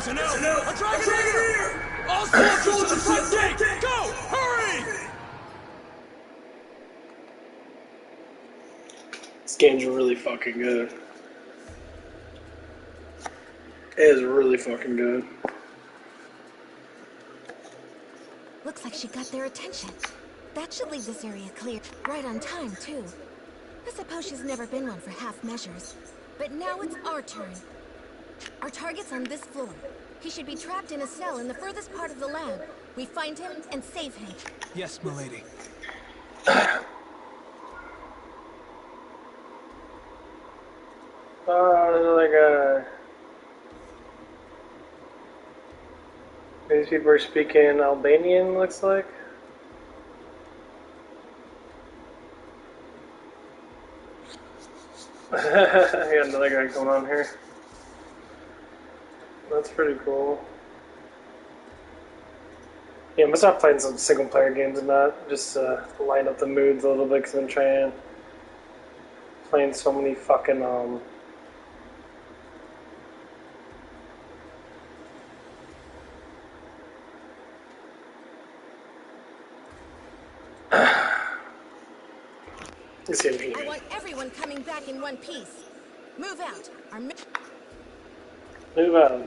Personnel, a Dragonair! All soldiers to the front gate! Go! Hurry! This game's really fucking good. It is really fucking good. Looks like she got their attention. That should leave this area clear. Right on time, too. I suppose she's never been one for half measures. But now it's our turn. Our target's on this floor. He should be trapped in a cell in the furthest part of the lab. We find him and save him. Yes, milady. These people are speaking Albanian, looks like. I got another guy going on here. That's pretty cool. Yeah, I'm gonna start playing some single player games and not just line up the moods a little bit because I'm playing so many fucking I want everyone coming back in one piece. Move out. Move out.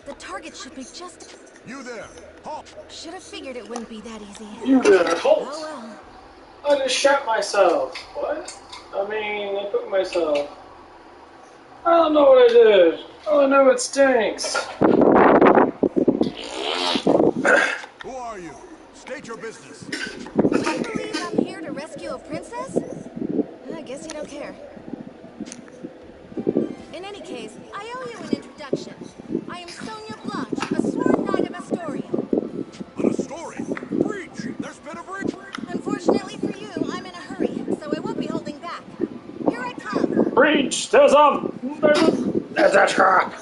The target should be just... You there! Halt! Should have figured it wouldn't be that easy. You there, halt! Oh well. I just shot myself. What? I mean, I put myself. I don't know what I did. All I know it stinks. Who are you? State your business. I believe I'm here to rescue a princess? I guess you don't care. In any case, I owe you an introduction. I am Sonia Blanche, a sworn knight of Astoria. An Astoria? Breach! There's been a breach! Unfortunately for you, I'm in a hurry, so I won't be holding back. Here I come. Breach! There's a trap!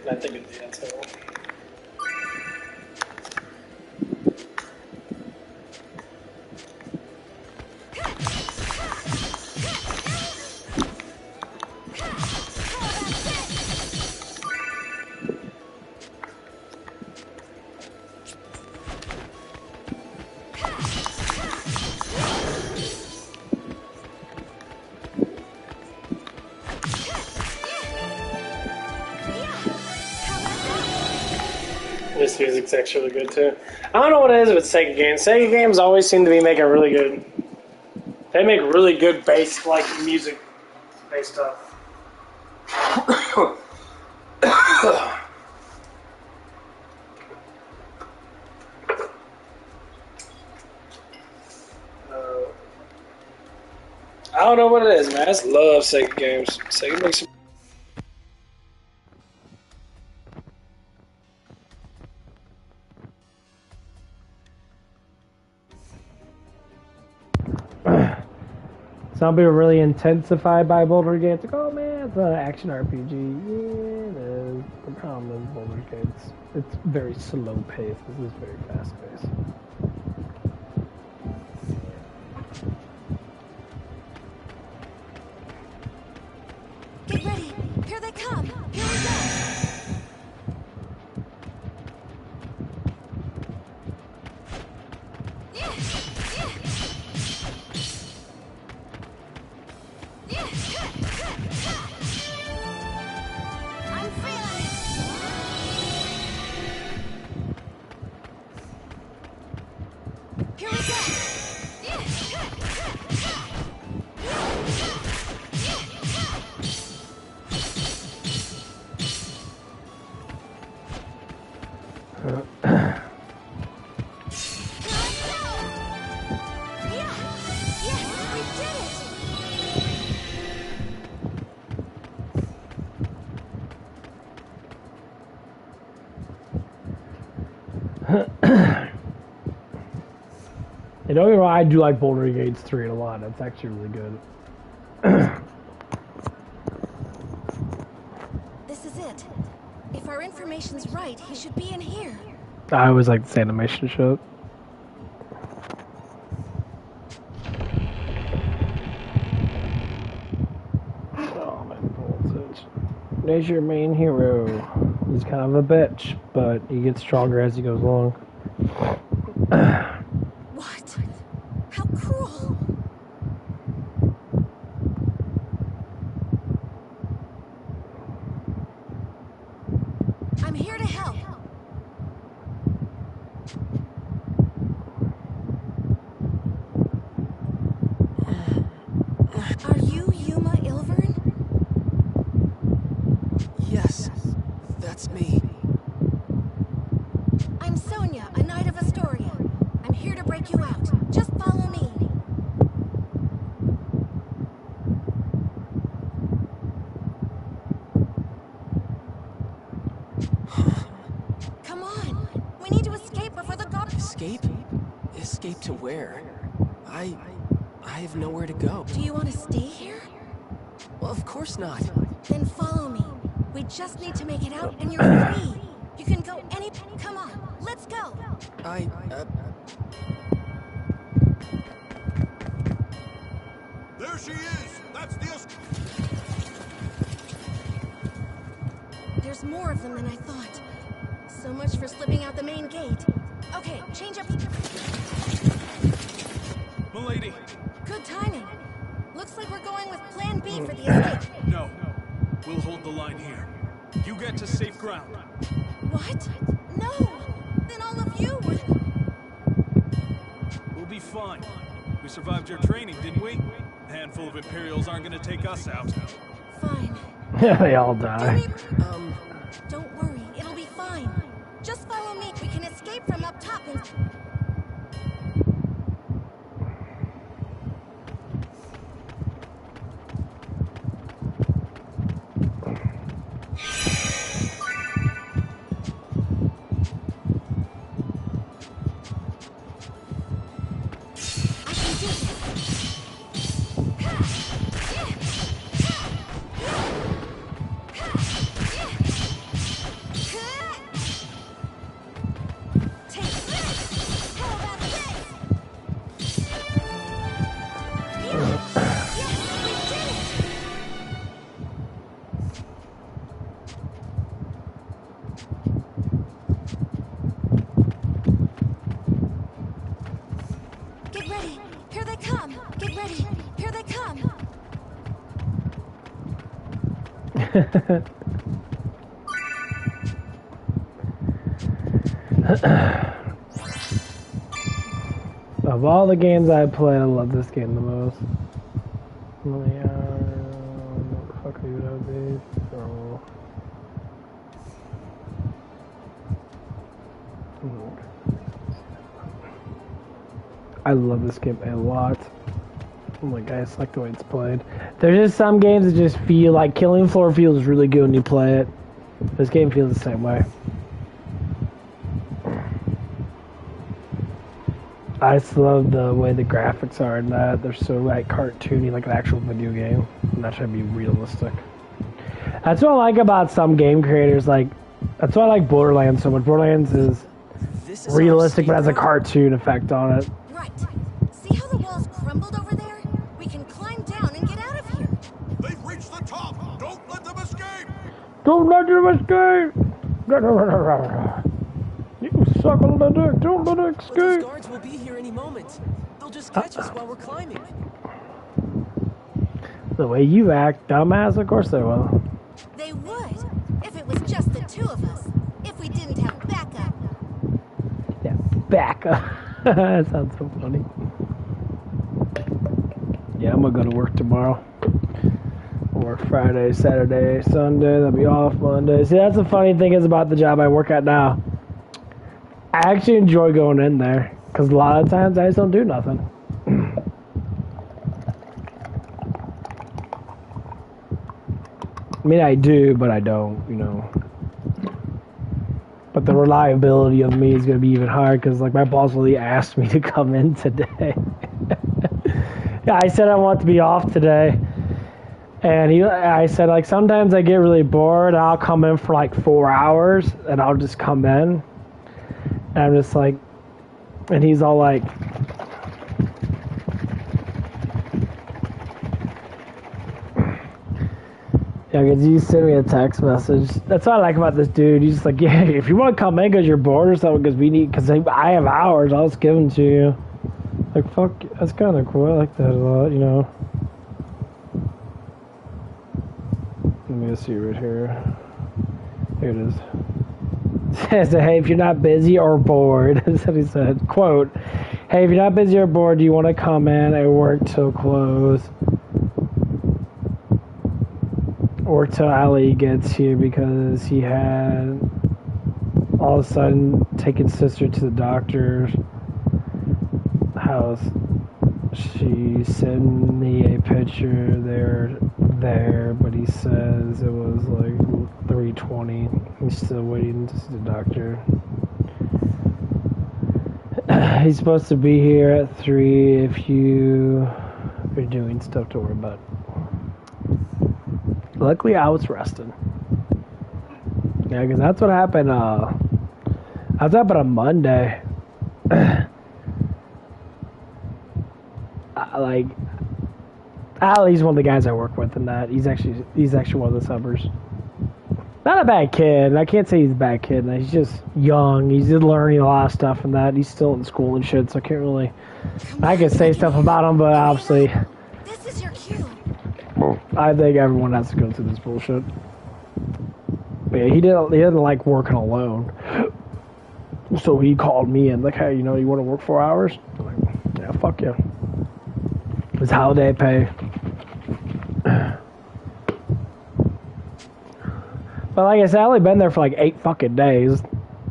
I think it's the asshole. This music's actually good too. I don't know what it is with Sega games. Sega games always seem to be making really good. They make really good bass, like music based stuff. I don't know what it is, man. I just love Sega games. Sega makes some. Some people are really intensified by Boulder Gates. Like, oh man, it's an action RPG. Yeah, it is. The problem is Boulder Gates. It's very slow paced. This is very fast paced. Get ready. Here they come. Here we go. I'm feeling it. I do like Boulder Gates 3 a lot. It's actually really good. This is it. If our information's right, he should be in here. I always like this animation shit. Oh, my voltage. There's your main hero. He's kind of a bitch, but he gets stronger as he goes along. What? How cruel. I'm here to help. Are you Yuma Ilvern? Yes, that's me. I'm Sonia, a Knight of Astoria. I'm here to break you out. Just follow me. Come on. We need to escape before the guard... Escape? Escape to where? I have nowhere to go. Do you want to stay here? Well, of course not. Then follow me. We just need to make it out and you're free. You can go any... Come on, let's go. There she is! That's the... There's more of them than I thought. So much for slipping out the main gate. Okay, change up... Milady. Good timing. Looks like we're going with Plan B for the escape. No. We'll hold the line here. You get to safe ground. What? No! Then all of you would... We'll be fine. We survived your training, didn't we? A handful of Imperials aren't gonna take us out. Fine. They all die. Don't worry, it'll be fine. Just follow me. We can escape from up top and... Get ready. Here they come. Get ready. Here they come. Of all the games I've played, I love this game the most. What the fuck are you gonna be? Oh. I love this game a lot. Oh my god, I just like the way it's played. There's just some games that just feel like Killing Floor feels really good when you play it. This game feels the same way. I just love the way the graphics are in that. They're so like cartoony, like an actual video game. And that should be realistic. That's what I like about some game creators. Like, that's why I like Borderlands so much. Borderlands is realistic, but has a cartoon effect on it. Right. See how the walls crumbled over there? We can climb down and get out of here. They've reached the top! Don't let them escape! Don't let them escape! You suckle the dick, don't let it But those escape! guards will be here any moment. They'll just catch us while we're climbing. The way you act, dumbass, of course they will. They would, if it was just the two of us. If we didn't have backup. Yeah, back up. That sounds so funny. Yeah, I'm gonna go to work tomorrow. I'll work Friday, Saturday, Sunday, then be off Monday. See, that's the funny thing is about the job I work at now. I actually enjoy going in there, because a lot of times I just don't do nothing. I mean, I do, but I don't, you know. But the reliability of me is going to be even higher, because, like, my boss really asked me to come in today. Yeah, I said I want to be off today. And I said, like, sometimes I get really bored. I'll come in for like 4 hours, and I'll just come in. And I'm just like, and he's all like, yeah, because you sent me a text message. That's what I like about this dude. He's just like, yeah, if you want to come in because you're bored or something, because I have hours, I'll just give them to you. Like, fuck, that's kind of cool. I like that a lot, you know. Let me see right here. Here it is. It says, hey, if you're not busy or bored, that's what he said. Quote, hey, if you're not busy or bored, do you want to come in and work till close? Or till Ali gets here, because he had all of a sudden taken sister to the doctor's house. She sent me a picture there, but he says it was like 3:20. He's still waiting to see the doctor. He's supposed to be here at 3 if you are doing stuff to worry about. Luckily, I was resting. Yeah, because that's what happened. That's what happened on Monday. Like, Ali's one of the guys I work with, and that he's actually one of the subbers. Not a bad kid. I can't say he's a bad kid. He's just young. He's learning a lot of stuff and that. He's still in school and shit, so I can't really. I can say stuff about him, but obviously, This is your cue. I think everyone has to go through this bullshit. But yeah, he doesn't like working alone. So he called me and like, hey, you want to work 4 hours? I'm like, yeah, fuck yeah. It's holiday pay. But like I said, I've only been there for like 8 fucking days.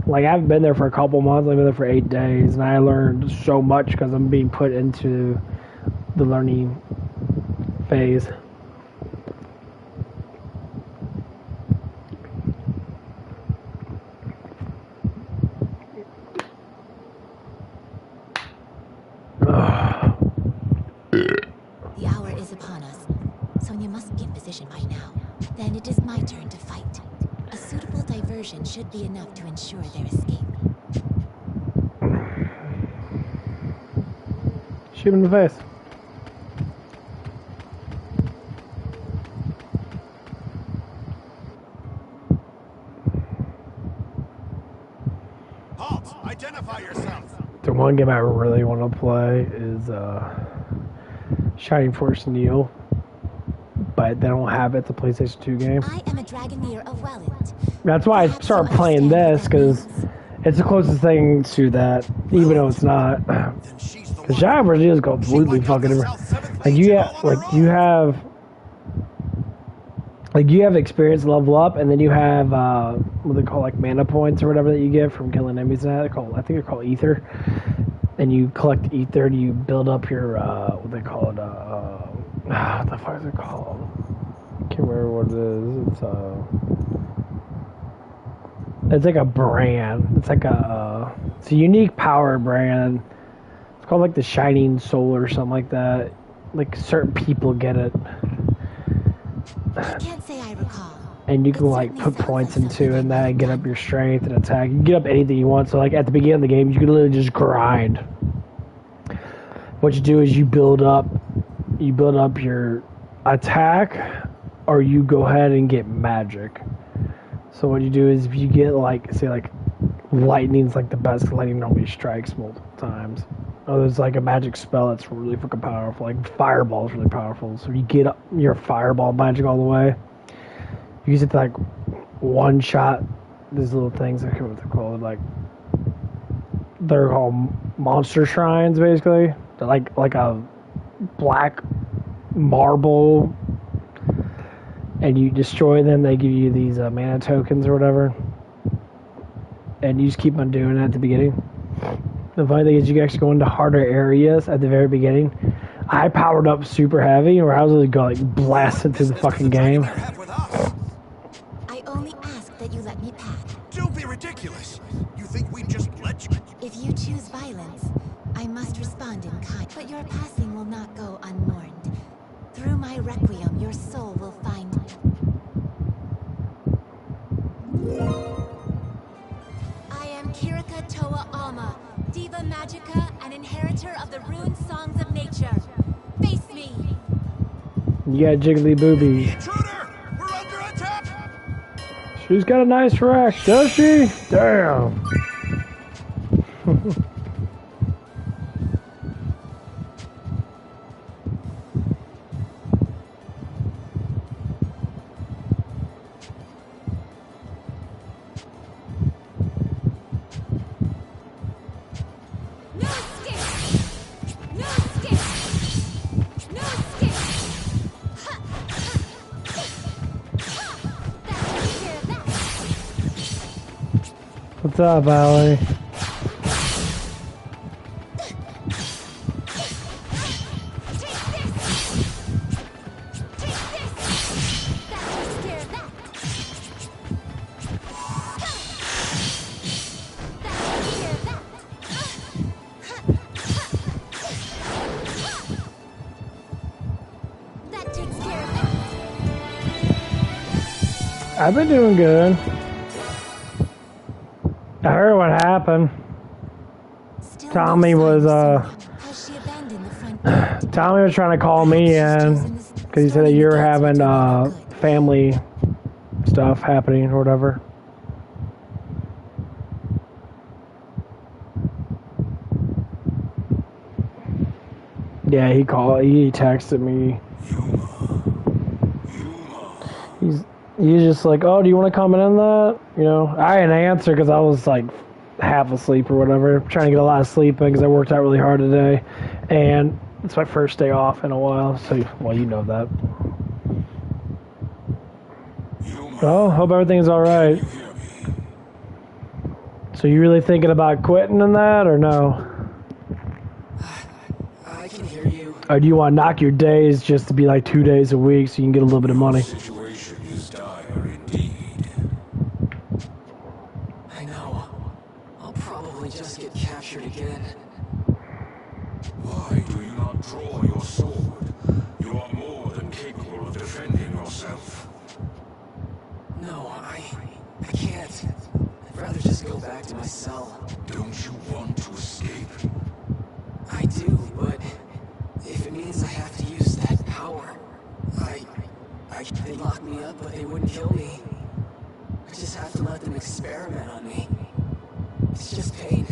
Like, I haven't been there for a couple months. I've been there for 8 days, and I learned so much because I'm being put into the learning phase. The hour is upon us. Sonya must be in position by now. Then it is my turn to fight. A suitable diversion should be enough to ensure their escape. Shoot him in the face. Halt! Identify yourself! The one game I really want to play is Shining Force Neo, but they don't have it. It's a PlayStation 2 game. I am a Dragoneer of Welland. That's why I started playing this, because it's the closest thing to that, even though it's not. Then she's the Because one. Shining Force Neo is completely fucking different. Like you have experience level up, and then you have what they call like mana points or whatever that you get from killing enemies. I think they're called ether, and you collect ether to you build up your what they call it. What the fuck is it called? I can't remember what it is. It's like a brand. It's like it's a unique power brand. It's called like the Shining Soul or something like that. Like certain people get it. I can't say I recall. And you can like put points into it and that, get up your strength and attack. You can get up anything you want. So like at the beginning of the game, you can literally just grind. What you do is you build up your attack, or you go ahead and get magic. So what you do is if you get like, say like lightning's like the best, lightning normally strikes multiple times. Oh, there's like a magic spell that's really fucking powerful. Like fireball is really powerful. So you get up your fireball magic all the way. You use it to like one shot these little things. I forget what they're called. Like they're called monster shrines, basically. They're like a black marble, and you destroy them. They give you these mana tokens or whatever, and you just keep on doing it at the beginning. The funny thing is you can actually go into harder areas at the very beginning. I powered up super heavy, or I was really going like blasting through the fucking game. I only ask that you let me pass. Don't be ridiculous. You think we just let you? If you choose violence, I must respond in kind. But your passing will not go unmourned. Through my requiem, your soul will find me. I am Kirika Toa Alma, Diva Magica and inheritor of the ruined songs of nature. Face me! You got jiggly boobies. Intruder! We're under attack! She's got a nice rack, does she? Damn. No escape! No escape! No escape! Ha! Ha! Ha! That's hear that! What's up, Allie? Take this! Take this! That'll scare that! That'll scare that! That takes care of that! I've been doing good. I heard what happened. Still Tommy no was, sign of Sonia. Has she abandoned the front gate? Tommy was trying to call me in because he said that you were having family stuff happening or whatever. Yeah, he texted me. He's just like, oh, do you want to comment on that? You know, I didn't answer because I was like half asleep or whatever, trying to get a lot of sleep in because I worked out really hard today, and it's my first day off in a while. So, well, you know that. Oh, hope everything's all right. So you really thinking about quitting in that or no? I can hear you. Or do you want to knock your days just to be like 2 days a week so you can get a little bit of money? Situation is dire indeed. I know. I'll probably just get captured again. Why do you not draw your sword? You are more than capable of defending yourself. No, I can't. I'd rather just go back to my cell. Don't you want to escape? I do, but if it means I have to use that power, they lock me up, but they wouldn't kill me. I just have to let them experiment on me. It's just pain.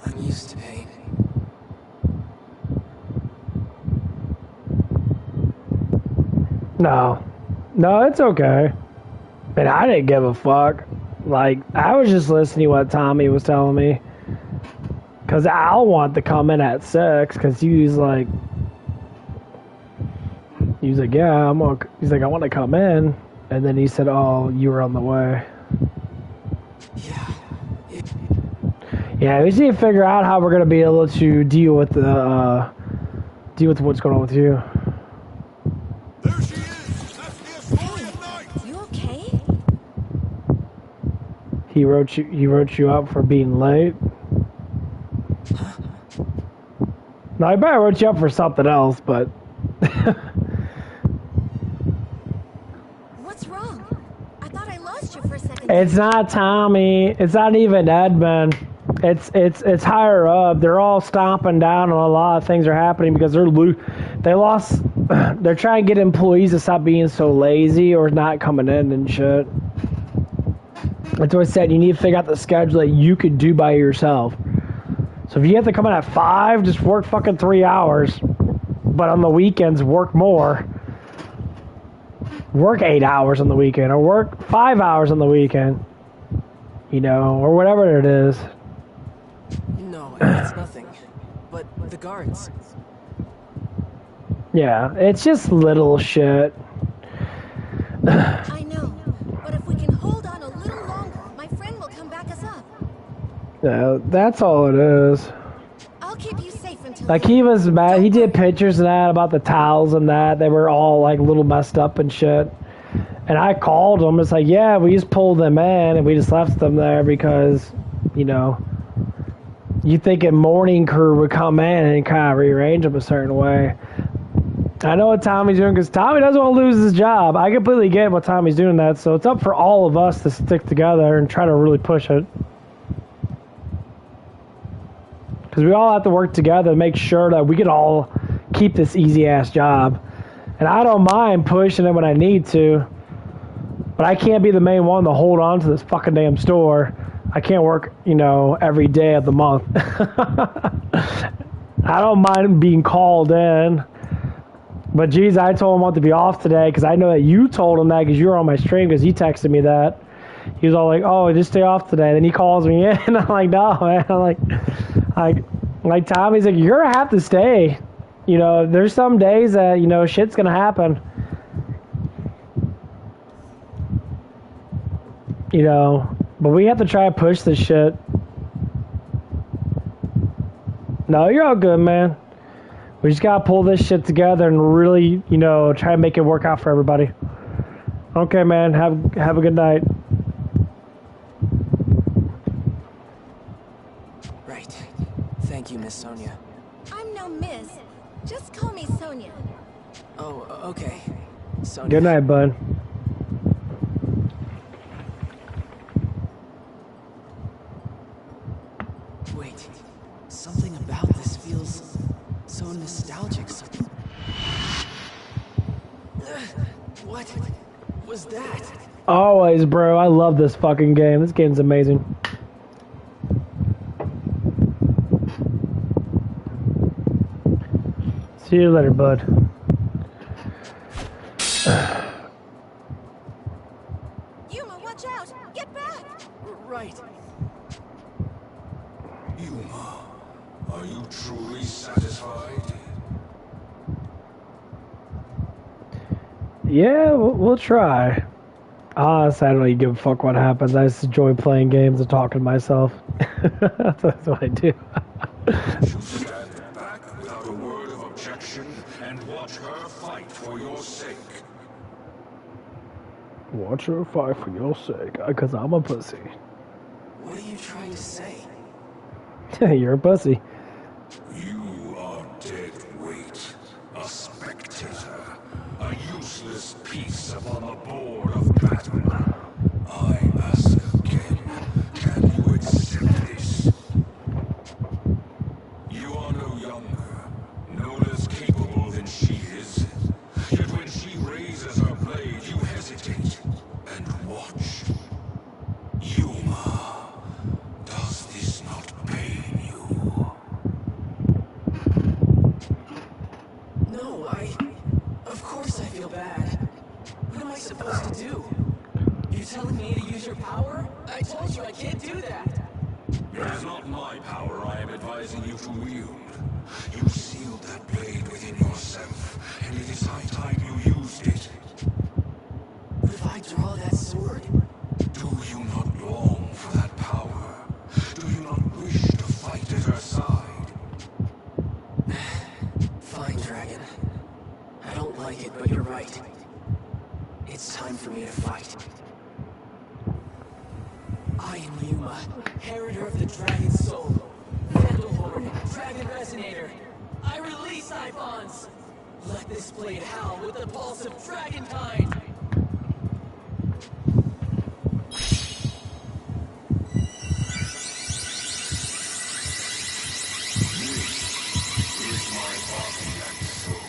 I'm used to pain. No, it's okay. And I didn't give a fuck. Like, I was just listening to what Tommy was telling me. Because I'll want to come in at 6. Because he was like, yeah, he's like, I want to come in. And then he said, oh, you were on the way. Yeah, we just need to figure out how we're going to be able to deal with what's going on with you. There she is! That's the Astorian Knight! You okay? He wrote you up for being late. No, I bet I wrote you up for something else, but What's wrong? I thought I lost you for a second. it's not Tommy. It's not even Edmund. It's higher up. They're all stomping down, and a lot of things are happening because they lost. They're trying to get employees to stop being so lazy or not coming in and shit. That's what I said. You need to figure out the schedule that you could do by yourself. So if you have to come in at 5, just work fucking 3 hours. But on the weekends, work more. Work 8 hours on the weekend, or work 5 hours on the weekend. You know, or whatever it is. No, it's nothing. But the guards. Yeah, it's just little shit. I know, but if we can hold on a little longer, my friend will come back us up. Yeah, that's all it is. I'll keep you safe until. Like, he was mad. He did pictures of that about the towels and that. They were all, like, a little messed up and shit. And I called him. It's like, yeah, we just pulled them in and we just left them there because, you know, You thinking morning crew would come in and kind of rearrange them a certain way. I know what Tommy's doing because Tommy doesn't want to lose his job. I completely get what Tommy's doing that, so it's up for all of us to stick together and try to really push it. Because we all have to work together to make sure that we can all keep this easy-ass job. And I don't mind pushing it when I need to, but I can't be the main one to hold on to this fucking damn store. I can't work, every day of the month. I don't mind being called in. But geez, I told him I want to be off today because I know that you told him that because you were on my stream because he texted me that. He was all like, "Oh, just stay off today." Then he calls me in and I'm like, "No, man." I'm like Tommy's like, "You're gonna have to stay. There's some days that, shit's gonna happen. But we have to try to push this shit." No, you're all good, man. We just gotta pull this shit together and really, try to make it work out for everybody. Okay, man. Have a good night. Right. Thank you, Miss Sonia. I'm no miss. Just call me Sonia. Oh, okay. Sonia. Good night, bud. Wait. Something about this feels so nostalgic. What was that? Always, bro. I love this fucking game. This game's amazing. See you later, bud. Yuma, watch out! Get back! Right. Yuma, are you truly satisfied? Yeah, we'll try. Honestly, I don't even give a fuck what happens. I just enjoy playing games and talking to myself. That's what I do. You stand back without a word of objection and watch her fight for your sake. Watch her fight for your sake, because I'm a pussy. What are you trying to say? You're a pussy. You are dead weight, a spectator, a useless piece upon the board of battle. I ask again, can you accept this? You are no younger, no less capable than she is. Yet when she raises her blade, you hesitate and watch. Yuma, does this not pain you? No, of course I feel bad. What am I supposed to do? You're telling me to use your power? I told you I can't do that. It is not my power I am advising you to wield. You sealed that blade within yourself, and it is high time you used it. If I draw that sword, Do you not long for that power? Do you not wish to fight at her side? fine, Dragon. I don't like it, but you're right. It's time for me to fight. I am Yuma, inheritor of the Dragon's soul. Vandalhorn, Dragon Resonator. I release Icons! Let this blade howl with the pulse of Dragonkind! Is my body and soul.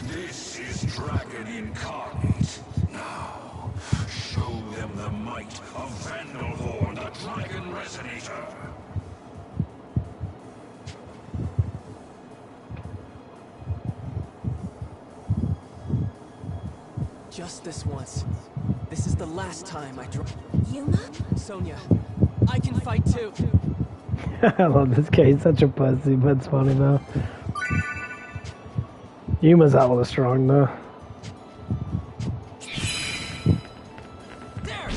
This is Dragon incarnate. Now, show them the might of Vandalhorn, the Dragon Resonator. Just this once. This is the last time I draw. Yuma? Sonia, I can fight too. I love this guy. He's such a pussy, but it's funny though. Yuma's out with a strong though. There! There!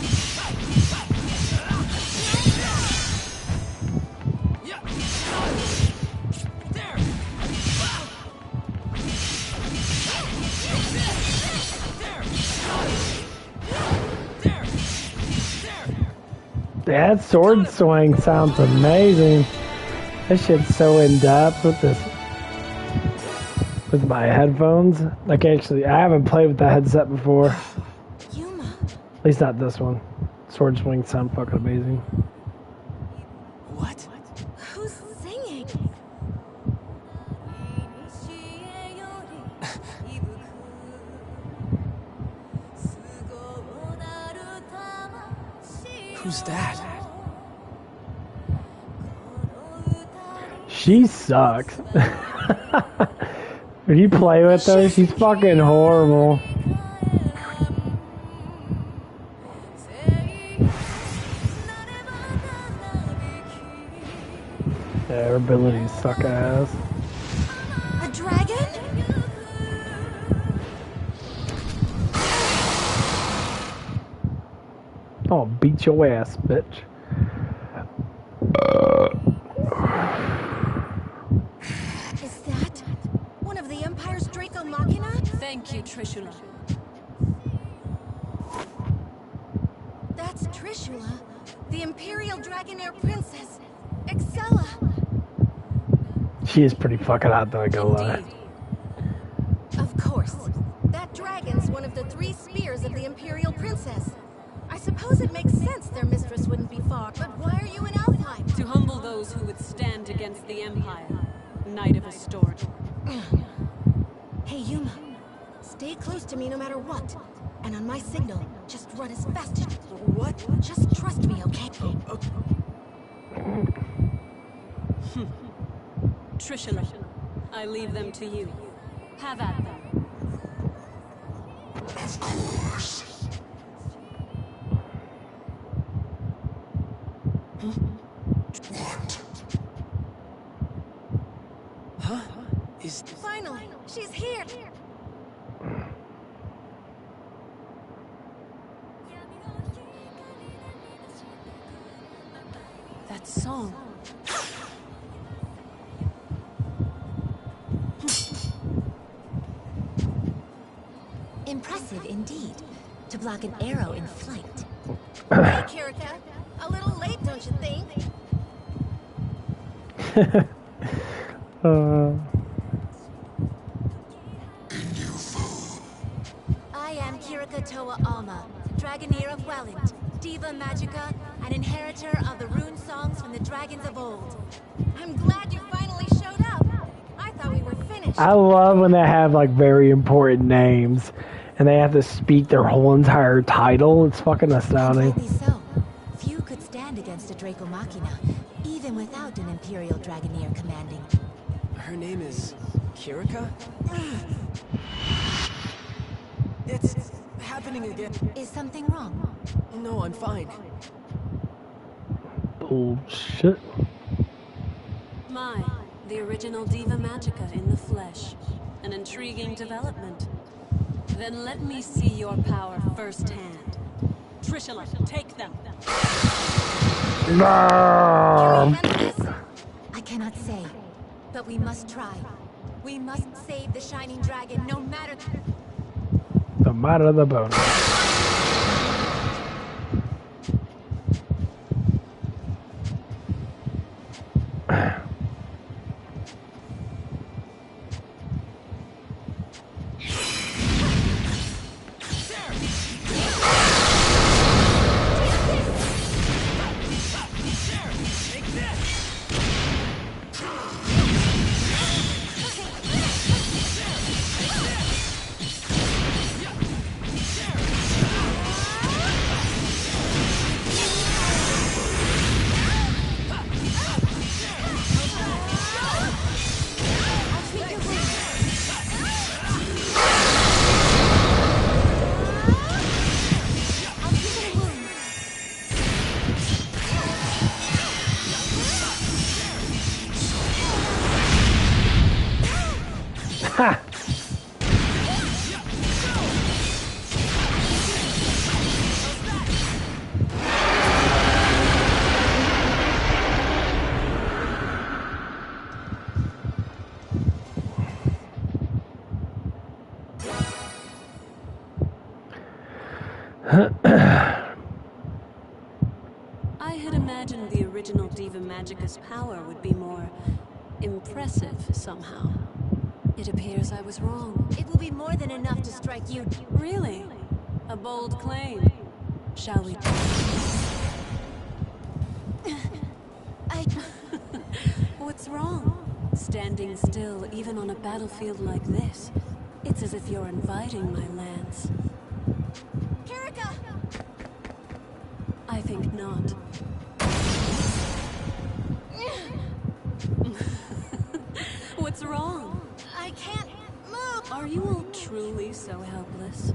That sword swing sounds amazing. This shit's so in depth with this. With my headphones. Like actually, I haven't played with that headset before. Yuma. At least not this one. Sword swings sound fucking amazing. What? Who's singing? Who's that? She sucks. When you play with her, she's fucking horrible. Yeah, her abilities suck ass. A dragon? Oh, beat your ass, bitch. Is that one of the Empire's Draco Machina? Thank you, Trishula. That's Trishula, the Imperial Dragonair Princess, Excella. She is pretty fucking hot though, I gotta lie. Indeed. Of course. That dragon's one of the 3 spears of the Imperial Princess. I suppose it makes sense their mistress wouldn't be far, but why are you in Alfheim? To humble those who would stand against the Empire. Knight of a Storm. Hey, Yuma. Stay close to me no matter what. And on my signal, just run as fast as... What? Just trust me, okay? Trishula, I leave them to you. Have at them. Of course. What? Huh? Is... Finally, she's here. That song. Impressive indeed. To block an arrow in flight. Hey, Kirika. A little late, don't you think? I am Kirika Toa Alma, Dragoneer of Welland, Diva Magica, and inheritor of the rune songs from the dragons of old. I'm glad you finally showed up. I thought we were finished. I love when they have like very important names and they have to speak their whole entire title. It's fucking astounding. Rightly so. Few could stand against a Draco Machina, even without an Imperial Dragoneer commanding. Her name is... Kirika? It's happening again. Is something wrong? No, I'm fine. Bullshit. My, the original Diva Magica in the flesh. An intriguing development. Then let me see your power firsthand. Trishula, take them. Can we handle this? I cannot say, but we must try. We must save the Shining Dragon, no matter... The matter of the bone. Ha! I had imagined the original Diva Diva Magica's power would be more impressive somehow. It appears I was wrong. It will be more than enough to strike you. Really? A bold claim. Shall we? I... What's wrong? Standing still, even on a battlefield like this. It's as if you're inviting my lance. Kirika! I think not. What's wrong? I can't move! Are you all truly so helpless?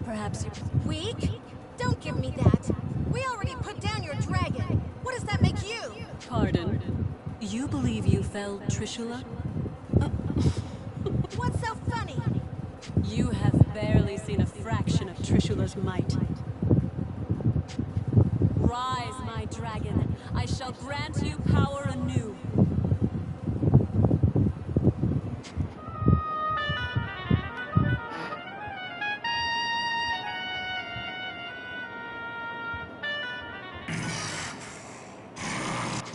Perhaps you... Weak? Don't give me that. We already put down your dragon. What does that make you? Pardon? You believe you felled Trishula? What's so funny? You have barely seen a fraction of Trishula's might. Rise, my dragon. I shall grant you power anew.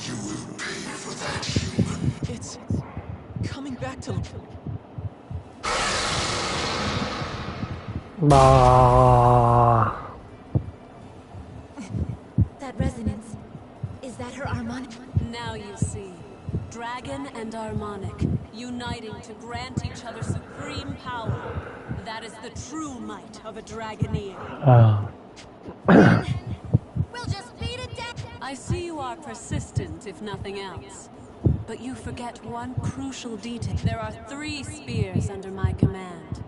You will pay for that, human. It's coming back to... Bah. That resonance. Is that her harmonic? Now you see. Dragon and Harmonic, uniting to grant each other supreme power. That is the true might of a Dragoneer. Oh. We'll just beat it down. I see you are persistent, if nothing else. But you forget one crucial detail. There are 3 spears under my command.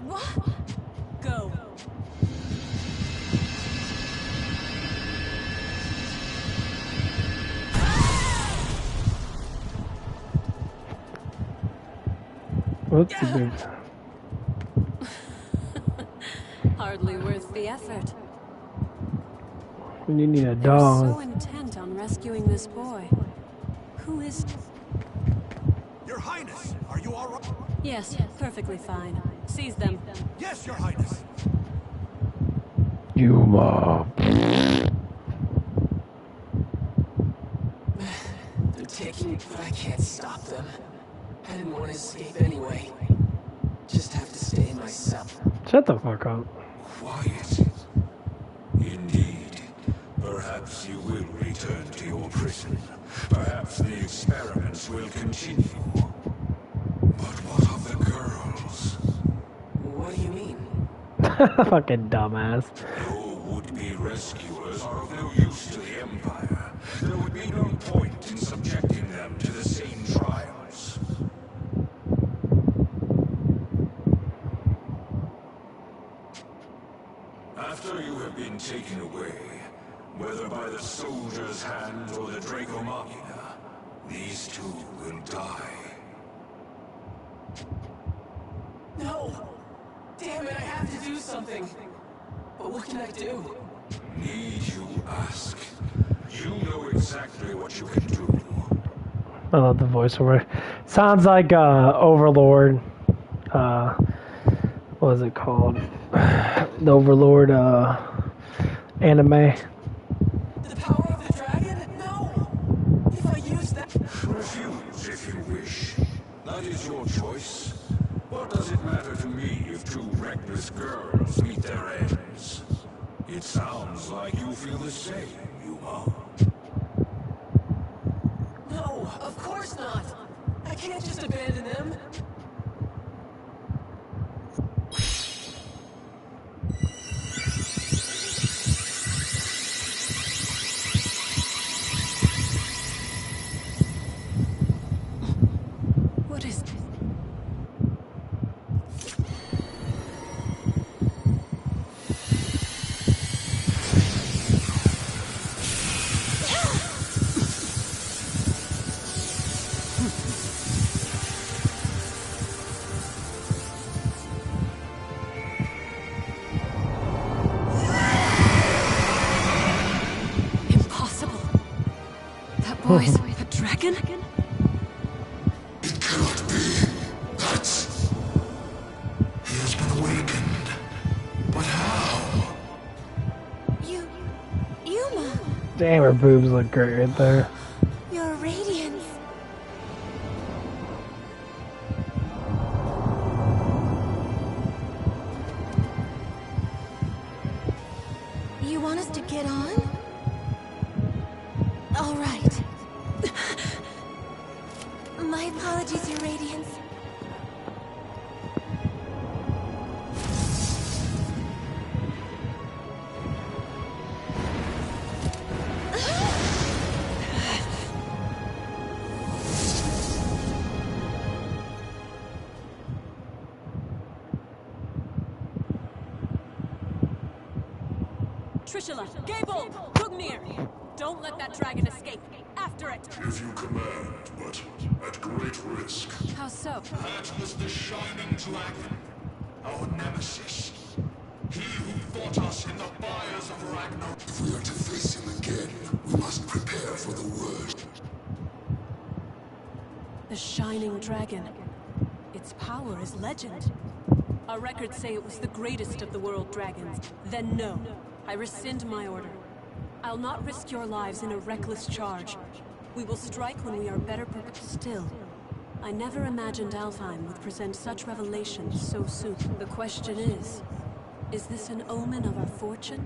What? Go. Whoopsie dude. Hardly worth the effort. You need a They're dog. so intent on rescuing this boy. Who is... Your Highness, are you all right? Yes, perfectly fine. Seize them. Yes, Your Highness. Yuma. They're taking it, but I can't stop them. I didn't want to escape anyway. Just have to stay in my cell. Shut the fuck up. Quiet. Indeed. Perhaps you will return to your prison. Perhaps the experiments will continue. But what of the girls? What do you mean? Fucking dumbass. Your would-be rescuers are of no use to the Empire. There would be no point in subjecting them to the same trials. After you have been taken away, whether by the soldier's hand or the Draco Machina, these two will die. No! Damn it, I have to do something. But what can I do? Need you ask? You know exactly what you can do. I love the voiceover. Sounds like Overlord. What is it called? The Overlord anime. The power of the dragon? No! If I use that... Refuse if you wish. That is your choice. What does it matter to me if 2 reckless girls meet their ends? It sounds like you feel the same, Yuma. No, of course not! I can't just abandon them! What is... voice, a dragon? It cannot be. That's... He has been awakened. But how? Yuma! Damn, her boobs look great right there. Your radiance. You want us to get on? All right. My apologies, Your Radiance. Trishula, Gable, Gugnir! Don't let that dragon escape. After it! If you command, but at great risk. How so? That was the Shining Dragon, our nemesis. He who fought us in the fires of Ragnarok. If we are to face him again, we must prepare for the worst. The Shining Dragon. Its power is legend. Our records say it was the greatest of the world dragons. Then no. I rescind my order. I'll not risk your lives in a reckless charge. We will strike when we are better prepared. Still, I never imagined Alfheim would present such revelations so soon. The question is this an omen of our fortune?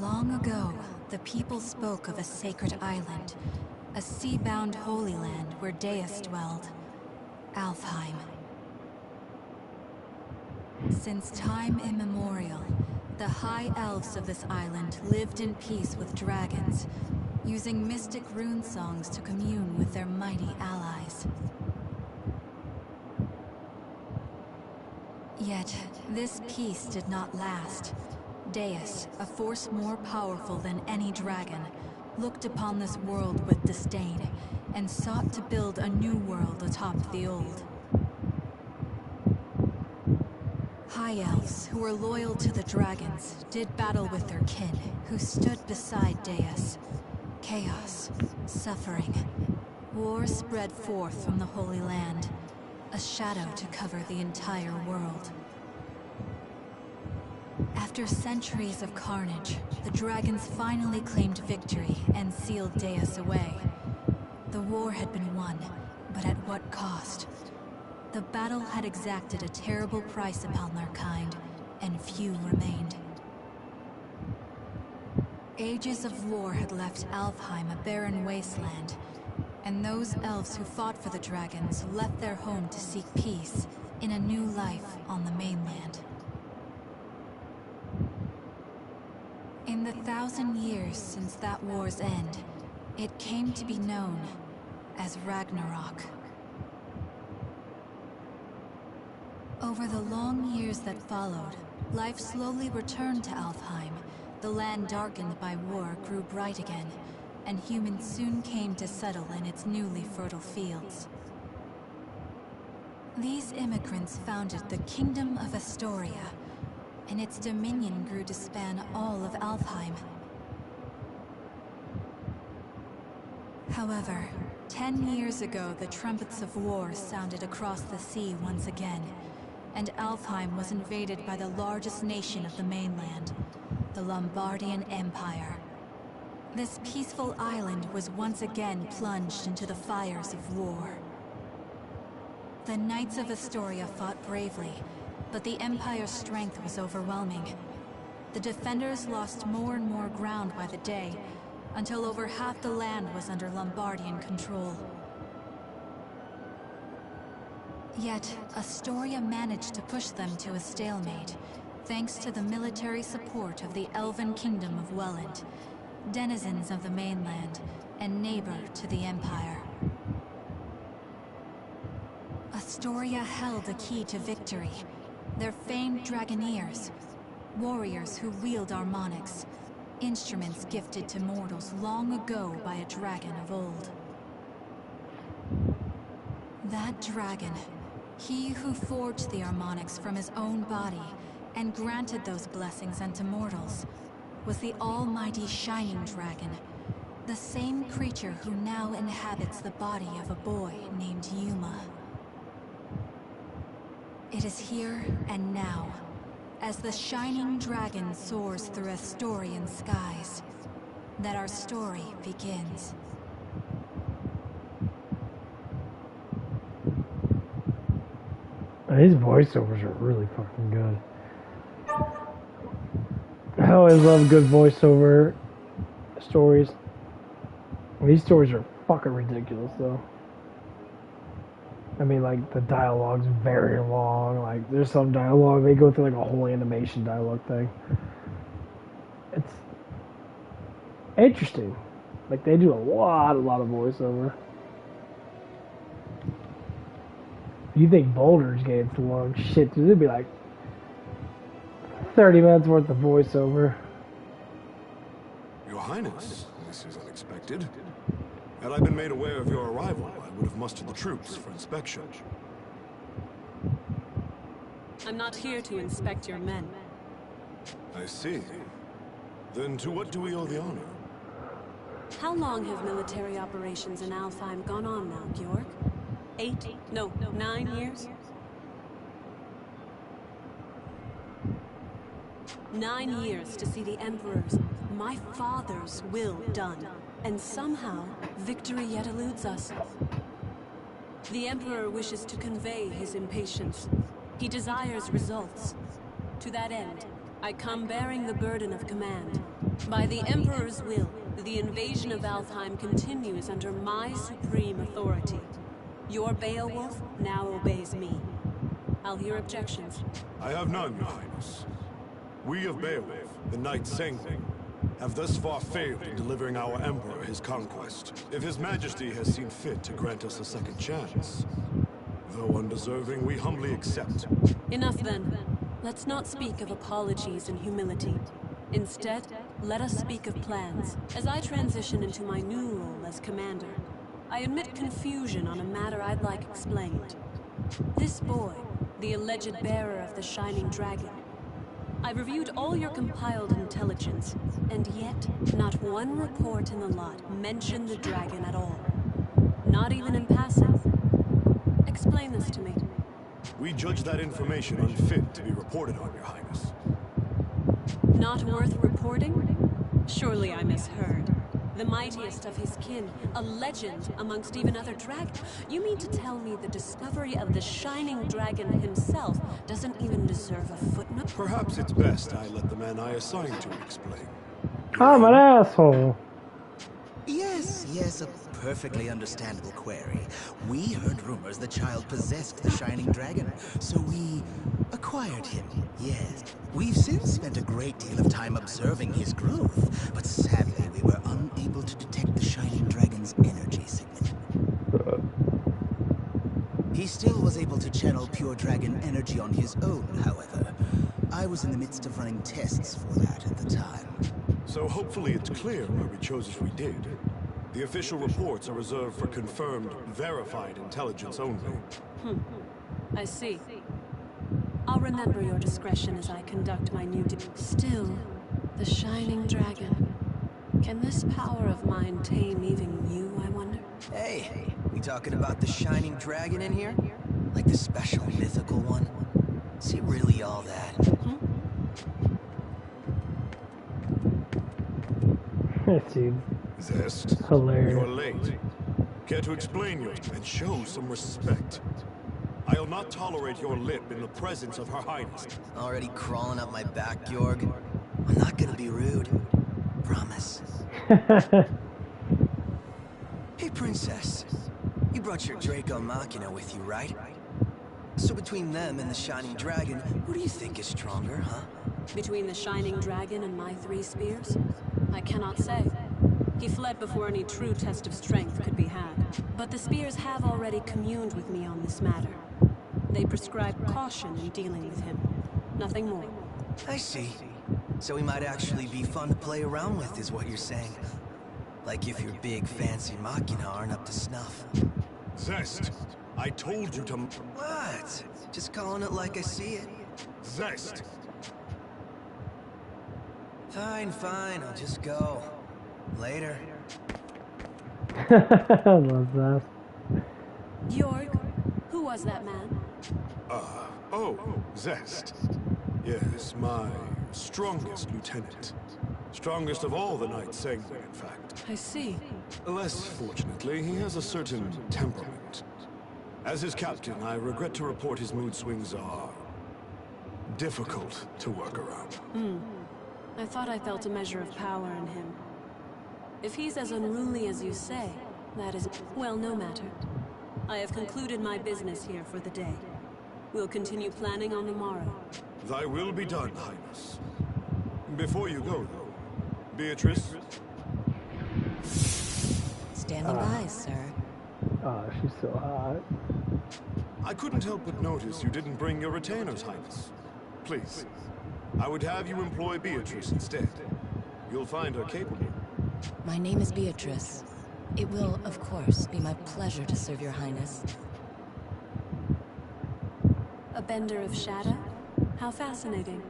Long ago, the people spoke of a sacred island, a sea-bound holy land where Deus dwelled, Alfheim. Since time immemorial, the high elves of this island lived in peace with dragons, using mystic rune songs to commune with their mighty allies. Yet, this peace did not last. Deus, a force more powerful than any dragon, looked upon this world with disdain and sought to build a new world atop the old. High elves, who were loyal to the dragons, did battle with their kin, who stood beside Deus. Chaos, suffering, war spread forth from the Holy Land, a shadow to cover the entire world. After centuries of carnage, the dragons finally claimed victory and sealed Deus away. The war had been won, but at what cost? The battle had exacted a terrible price upon their kind, and few remained. Ages of war had left Alfheim a barren wasteland, and those elves who fought for the dragons left their home to seek peace in a new life on the mainland. In the 1,000 years since that war's end, it came to be known as Ragnarok. Over the long years that followed, life slowly returned to Alfheim. The land darkened by war grew bright again, and humans soon came to settle in its newly fertile fields. These immigrants founded the Kingdom of Astoria, and its dominion grew to span all of Alfheim. However, 10 years ago, the trumpets of war sounded across the sea once again, and Alfheim was invaded by the largest nation of the mainland, the Lombardian Empire. This peaceful island was once again plunged into the fires of war. The Knights of Astoria fought bravely, but the Empire's strength was overwhelming. The defenders lost more and more ground by the day, until over half the land was under Lombardian control. Yet, Astoria managed to push them to a stalemate, thanks to the military support of the Elven Kingdom of Welland, denizens of the mainland, and neighbor to the Empire. Astoria held a key to victory. Their famed Dragoneers, warriors who wield harmonics, instruments gifted to mortals long ago by a dragon of old. That dragon, He who forged the harmonics from his own body and granted those blessings unto mortals was the almighty Shining Dragon, the same creature who now inhabits the body of a boy named Yuma. It is here and now, as the Shining Dragon soars through Astorian skies, that our story begins. His voiceovers are really fucking good. I always love good voiceover stories. These stories are fucking ridiculous, though. I mean, like, the dialogue's very long. Like, there's some dialogue, they go through, like, a whole animation dialogue thing. It's interesting. Like, they do a lot of voiceover. You think Boulder's Gate's long? Shit, dude, it'd be like 30 minutes worth of voiceover. Your Highness, this is unexpected. Had I been made aware of your arrival, I would have mustered the troops for inspection. I'm not here to inspect your men. I see. Then to what do we owe the honor? How long have military operations in Alfheim gone on now, Georg? 8? No, 9 years? 9 years to see the Emperor's, my father's, will done. And somehow, victory yet eludes us. The Emperor wishes to convey his impatience. He desires results. To that end, I come bearing the burden of command. By the Emperor's will, the invasion of Alfheim continues under my supreme authority. Your Beowulf now obeys me. I'll hear objections. I have none, Your Highness. We of Beowulf, the Knight Sanguine, have thus far failed in delivering our Emperor his conquest. If His Majesty has seen fit to grant us a second chance, though undeserving, we humbly accept. Enough then. Let's not speak of apologies and humility. Instead, let us speak of plans. As I transition into my new role as commander, I admit confusion on a matter I'd like explained. This boy, the alleged bearer of the Shining Dragon. I've reviewed all your compiled intelligence, and yet not one report in the lot mentioned the dragon at all. Not even in passing. Explain this to me. We judge that information unfit to be reported on, Your Highness. Not worth reporting? Surely I misheard. The mightiest of his kin, a legend amongst even other dragons. You mean to tell me the discovery of the Shining Dragon himself doesn't even deserve a footnote? Perhaps it's best I let the man I assign to explain. I'm an asshole. Yes, a perfectly understandable query. We heard rumors the child possessed the Shining Dragon, so we acquired him, yes. We've since spent a great deal of time observing his growth, but sadly we were unable to detect the Shining Dragon's energy signature. He still was able to channel pure dragon energy on his own, however. I was in the midst of running tests for that at the time. So hopefully it's clear why we chose as we did. The official reports are reserved for confirmed, verified intelligence only. I see. I'll remember your discretion as I conduct my new duty. Still, the Shining Dragon. Can this power of mine tame even you, I wonder? Hey, we talking about the Shining Dragon in here? Like the special mythical one? Is he really all that? Dude, Zest, hilarious. you're late. Care to explain yours and show some respect? I'll not tolerate your lip in the presence of Her Highness. Already crawling up my back, Georg? I'm not gonna be rude. Promise. Hey, Princess. You brought your Draco Machina with you, right? So between them and the Shining Dragon, who do you think is stronger, huh? Between the Shining Dragon and my 3 spears? I cannot say. He fled before any true test of strength could be had. But the spears have already communed with me on this matter. They prescribe caution in dealing with him. Nothing more. I see. So he might actually be fun to play around with, is what you're saying. Like if your big fancy Machina aren't up to snuff. Zest, I told you to... What? Just calling it like I see it. Zest! Fine, fine, I'll just go. Later. I love that. Jorg, who was that man? Oh, Zest. Yes, my strongest lieutenant. Strongest of all the Knights Sanguine, in fact. I see. Less fortunately, he has a certain temperament. As his captain, I regret to report his mood swings are... difficult to work around. I thought I felt a measure of power in him. If he's as unruly as you say, that is... well, no matter. I have concluded my business here for the day. We'll continue planning on the morrow. Thy will be done, Highness. Before you go, though, Beatrice? Standing by, sir. Oh, she's so hot. I couldn't help but notice you didn't bring your retainers, Highness. Please, I would have you employ Beatrice instead. You'll find her capable. My name is Beatrice. It will, of course, be my pleasure to serve your highness. A bender of shadow? How fascinating.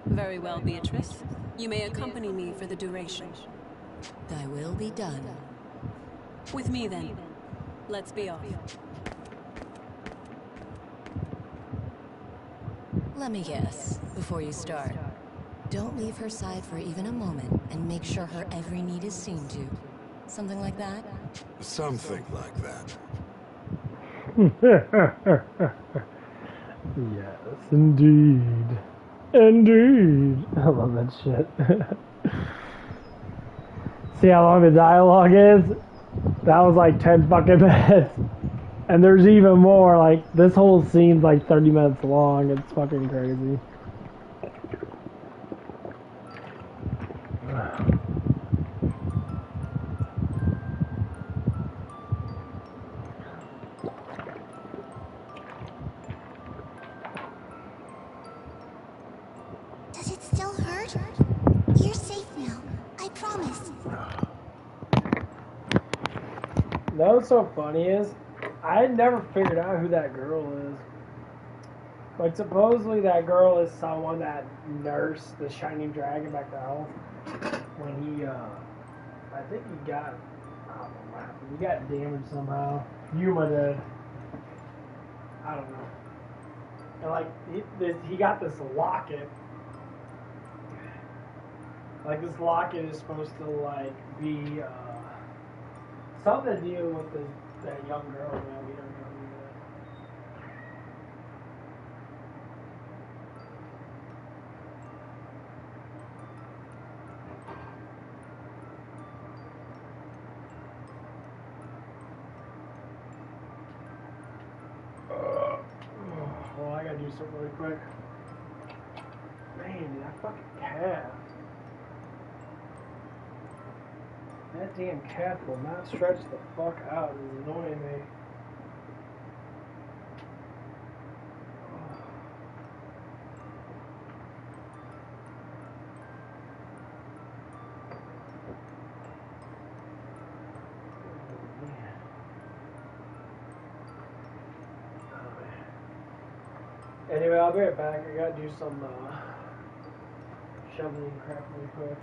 Very well, Beatrice. You may accompany me for the duration. Thy will be done. With me, then. Let's be off. Let me guess, before you start. Don't leave her side for even a moment, and make sure her every need is seen to. Something like that? Something like that. Yes, indeed. Indeed. I love that shit. See how long the dialogue is? That was like 10 fucking minutes. And there's even more, like, this whole scene's like 30 minutes long. It's fucking crazy. Does it still hurt? You're safe now. I promise. That was so funny is, I had never figured out who that girl is. Like, supposedly that girl is someone that nursed the Shining Dragon back to health when he, I think he got, I don't know what happened. He got damaged somehow. Yuma did. I don't know. And, like, he got this locket. Like, this locket is supposed to, like, be, something to deal with that young girl, man. We don't know who that. Well, I gotta do something really quick. Man, dude, that fucking calf. That damn calf will not stretch the fuck out. It's annoying me. Anyway, I'll be right back. I gotta do some shoveling crap really quick.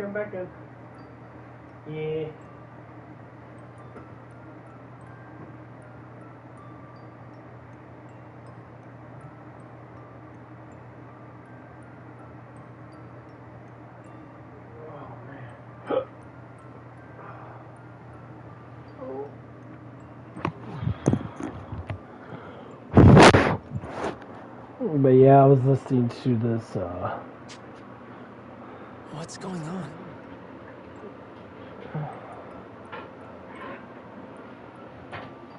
come back in. Yeah. But yeah, I was listening to this, What's going on?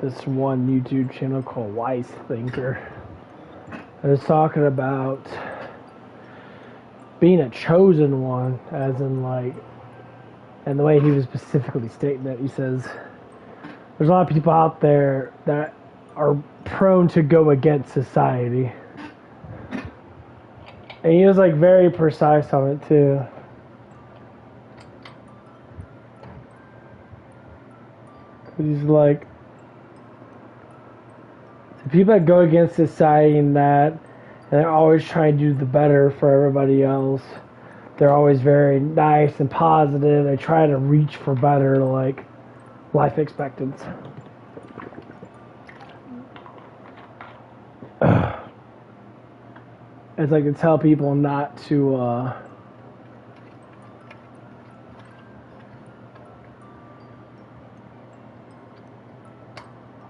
this one YouTube channel called Wise Thinker. I was talking about being a chosen one, as in like, and the way he was specifically stating that, he says, there's a lot of people out there that are prone to go against society. And he was like very precise on it too. He's like, the people that go against society and that, and they're always trying to do the better for everybody else. They're always very nice and positive. They try to reach for better, like life expectancy. It's like to tell people not to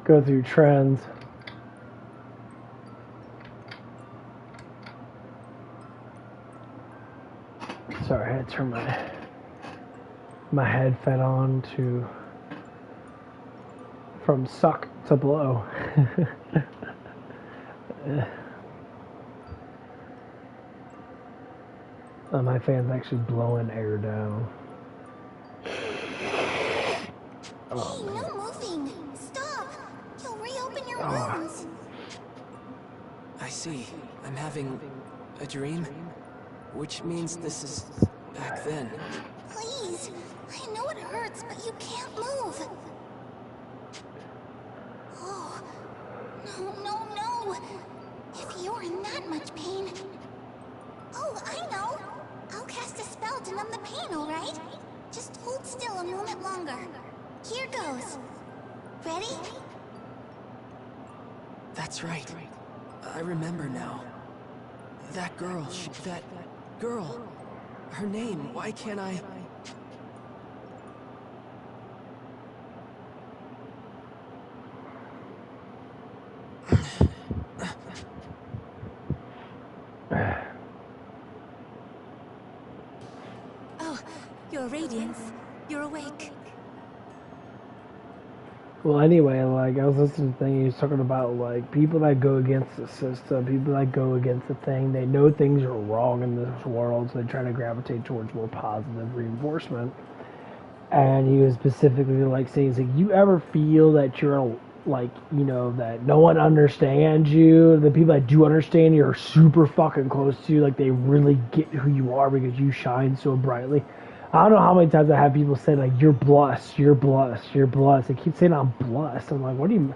go through trends. Sorry, I had to turn my headset on to from suck to blow. My fan's actually blowing air down. Oh, Hey, no moving! Stop! You'll reopen your wounds! I see. I'm having a dream, which means this is back then. Please! I know it hurts, but you can't move! Oh, no! If you're in that much pain... Oh, I know! I'll cast a spell to numb the pain, alright? Just hold still a moment longer. Here goes. Ready? That's right. I remember now. That girl, that girl. Her name, why can't I... Oh, your radiance. You're awake. Well, anyway, like, I was listening to the thing, he was talking about, like, people that go against the system, people that go against the thing, they know things are wrong in this world, so they try to gravitate towards more positive reinforcement. And he was specifically, like, saying, he's like, you ever feel that you're, like, you know, that no one understands you? The people that do understand you are super fucking close to you, like, they really get who you are because you shine so brightly. I don't know how many times I have people say, like, you're blessed. They keep saying I'm blessed. I'm like, what do you...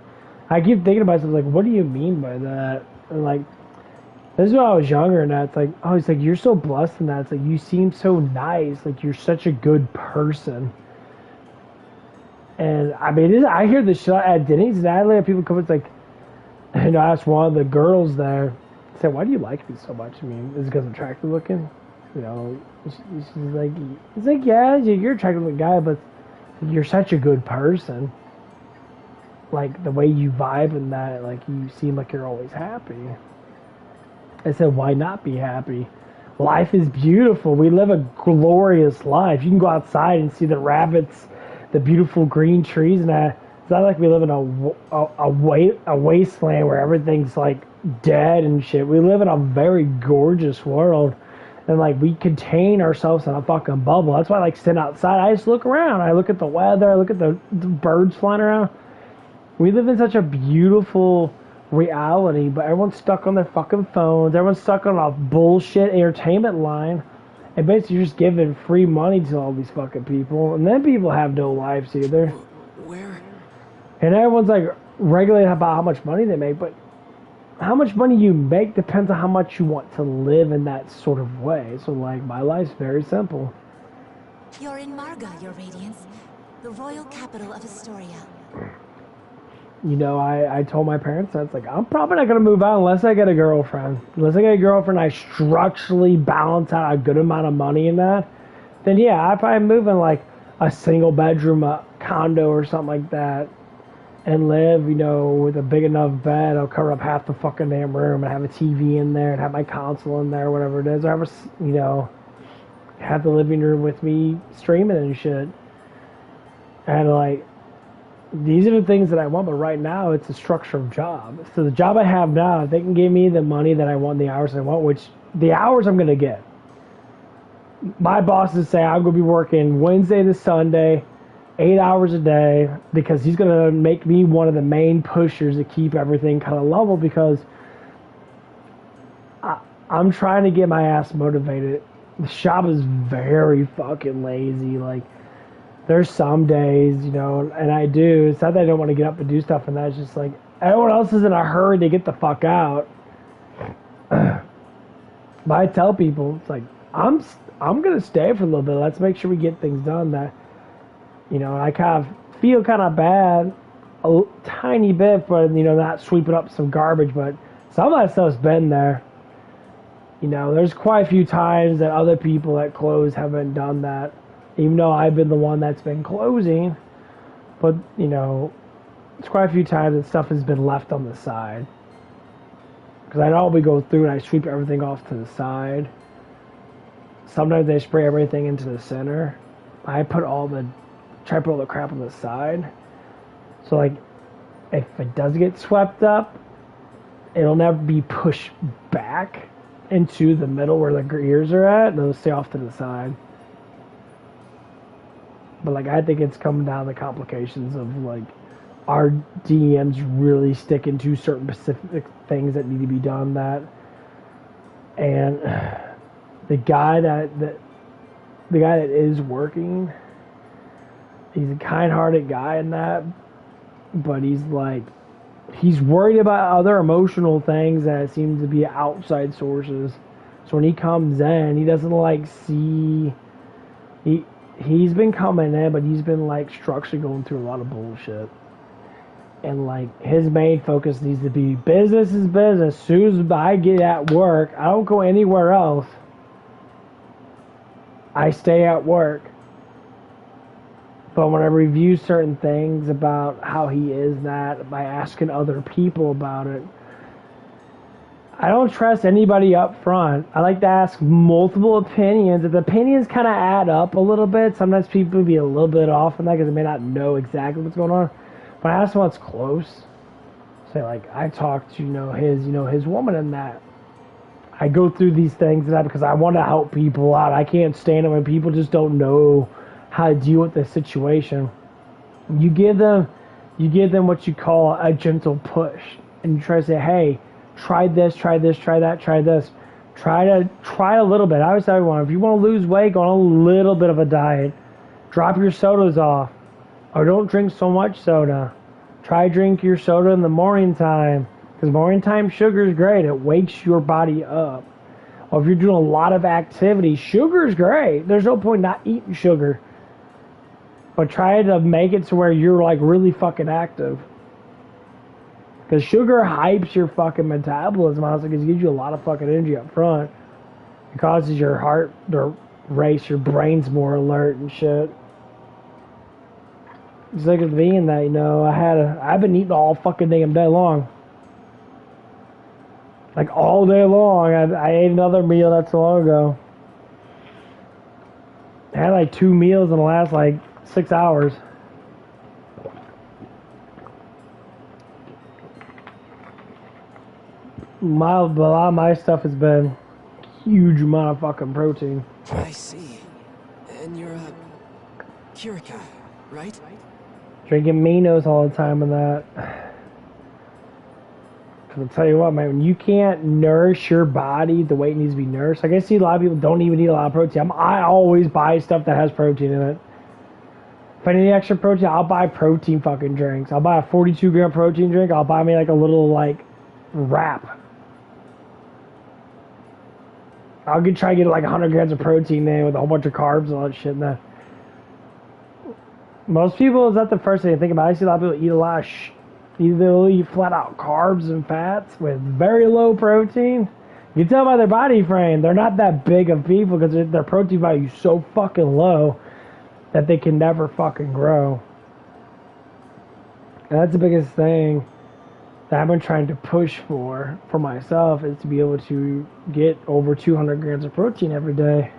I keep thinking about myself, like, what do you mean by that? And, like, this is when I was younger, and that's like, oh, it's like, you're so blessed in that. It's like, you seem so nice. Like, you're such a good person. And, I mean, I hear this shit at Denny's, and I have people come, it's like, and I asked one of the girls there, I said, why do you like me so much? I mean, is it because I'm attractive looking? You know, she's like, it's like, yeah, you're an attractive guy, but you're such a good person. Like, the way you vibe and that, like, you seem like you're always happy. I said, why not be happy? Life is beautiful. We live a glorious life. You can go outside and see the rabbits, the beautiful green trees, and that. It's not like we live in a wasteland where everything's, like, dead and shit. We live in a very gorgeous world. And, like, we contain ourselves in a fucking bubble. That's why I like sitting outside. I just look around. I look at the weather. I look at the birds flying around. We live in such a beautiful reality, but everyone's stuck on their fucking phones. Everyone's stuck on a bullshit entertainment line. And basically you're just giving free money to all these fucking people. And then people have no lives either. Where? And everyone's, like, regulating about how much money they make, but how much money you make depends on how much you want to live in that sort of way. So, like, my life's very simple. You're in Marga, Your Radiance, the royal capital of Astoria. You know, I told my parents, that's like, I'm probably not going to move out unless I get a girlfriend. Unless I get a girlfriend, I structurally balance out a good amount of money in that. Then yeah, I'd probably move in like a single bedroom condo or something like that. And live, you know, with a big enough bed. I'll cover up half the fucking damn room and have a TV in there and have my console in there, whatever it is. Or have a, you know, have the living room with me streaming and shit. And like, these are the things that I want, but right now it's a structured job. So the job I have now, if they can give me the money that I want, the hours I want, which the hours I'm going to get. My bosses say I'm going to be working Wednesday to Sunday, 8 hours a day, because he's going to make me one of the main pushers to keep everything kind of level, because I'm trying to get my ass motivated. The shop is very fucking lazy. Like, there's some days, you know, and I do. It's not that I don't want to get up and do stuff, and that's just like, everyone else is in a hurry to get the fuck out. But I tell people, it's like, I'm going to stay for a little bit. Let's make sure we get things done that, you know, I kind of feel kind of bad a tiny bit for, you know, not sweeping up some garbage, but some of that stuff's been there. You know, there's quite a few times that other people that close haven't done that, even though I've been the one that's been closing. But, you know, it's quite a few times that stuff has been left on the side. Because I normally go through and I sweep everything off to the side. Sometimes they spray everything into the center. I try to put all the crap on the side. So, like, if it does get swept up, it'll never be pushed back into the middle where the gears are at. It'll stay off to the side. But, like, I think it's coming down to the complications of, like, our DMs really sticking to certain specific things that need to be done. And the guy that is working, he's a kind-hearted guy in that, but he's worried about other emotional things that seem to be outside sources. So when he comes in, he doesn't see. He's been coming in, but he's been structurally going through a lot of bullshit. And his main focus needs to be business is business. As soon as I get at work, I don't go anywhere else. I stay at work. But when I review certain things about how he is that, by asking other people about it, I don't trust anybody up front. I like to ask multiple opinions. If the opinions kind of add up a little bit, sometimes people be a little bit off on that because they may not know exactly what's going on. But I ask someone that's close. Say, I talked to, his woman and that. I go through these things and that because I want to help people out. I can't stand it when people just don't know how to deal with the situation. You give them what you call a gentle push, and you try to say, hey, try this, try this, try that, try this. Try a little bit. I always tell everyone, if you want to lose weight, go on a little bit of a diet. Drop your sodas off, or don't drink so much soda. Try drink your soda in the morning time, because morning time sugar is great. It wakes your body up. Or if you're doing a lot of activity, sugar is great. There's no point not eating sugar. But try to make it to where you're really fucking active. Because sugar hypes your fucking metabolism, honestly, because it gives you a lot of fucking energy up front. It causes your heart to race, your brain's more alert and shit. It's like with me in that, I've been eating all fucking damn day long. All day long. I ate another meal not so long ago. I had 2 meals in the last 6 hours. A lot of my stuff has been huge amount of fucking protein. I see. And you're a Kirika, right? Drinking Minos all the time and that. Cause I'll tell you what, man, when you can't nourish your body the way it needs to be nourished, I see a lot of people don't even eat a lot of protein. I always buy stuff that has protein in it. If I need extra protein, I'll buy protein fucking drinks. I'll buy a 42 gram protein drink. I'll buy me a little wrap. I'll try to get 100 grams of protein there with a whole bunch of carbs and all that shit in that. Most people, is that the first thing they think about? I see a lot of people eat a lot of they'll eat flat out carbs and fats with very low protein. You can tell by their body frame, they're not that big of people because their protein value is so fucking low that they can never fucking grow. And that's the biggest thing that I've been trying to push for myself is to be able to get over 200 grams of protein every day.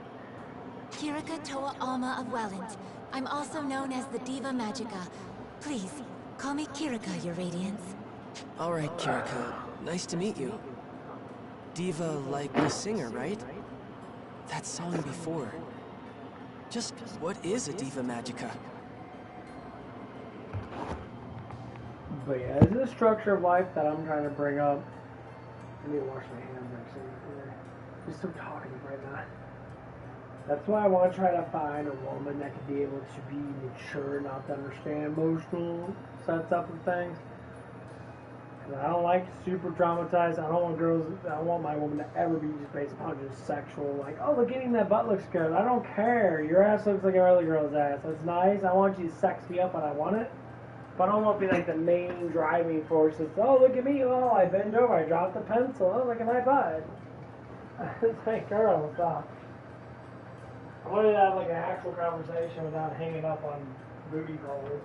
Kirika Toa Alma of Welland. I'm also known as the Diva Magica. Please, call me Kirika, Your Radiance. Alright, Kirika. Nice to meet you. Diva like the singer, right? That song before. Just what is a Diva Magica? But yeah, this is the structure of life that I'm trying to bring up. I need to wash my hands actually. Just so talking right now. That's why I want to try to find a woman that can be able to be mature enough to understand emotional sets up of things. Because I don't like super traumatized. I don't want my woman to ever be just based upon just sexual, like, oh, look, getting that butt looks good. I don't care. Your ass looks like a other girl's ass. That's nice. I want you to sex me up when I want it. But I don't want to be like the main driving force. It's, oh, look at me. Oh, I bend over. I dropped the pencil. Oh, look at my butt. It's like, girl, stop. I wanted to have like an actual conversation without hanging up on booty calls.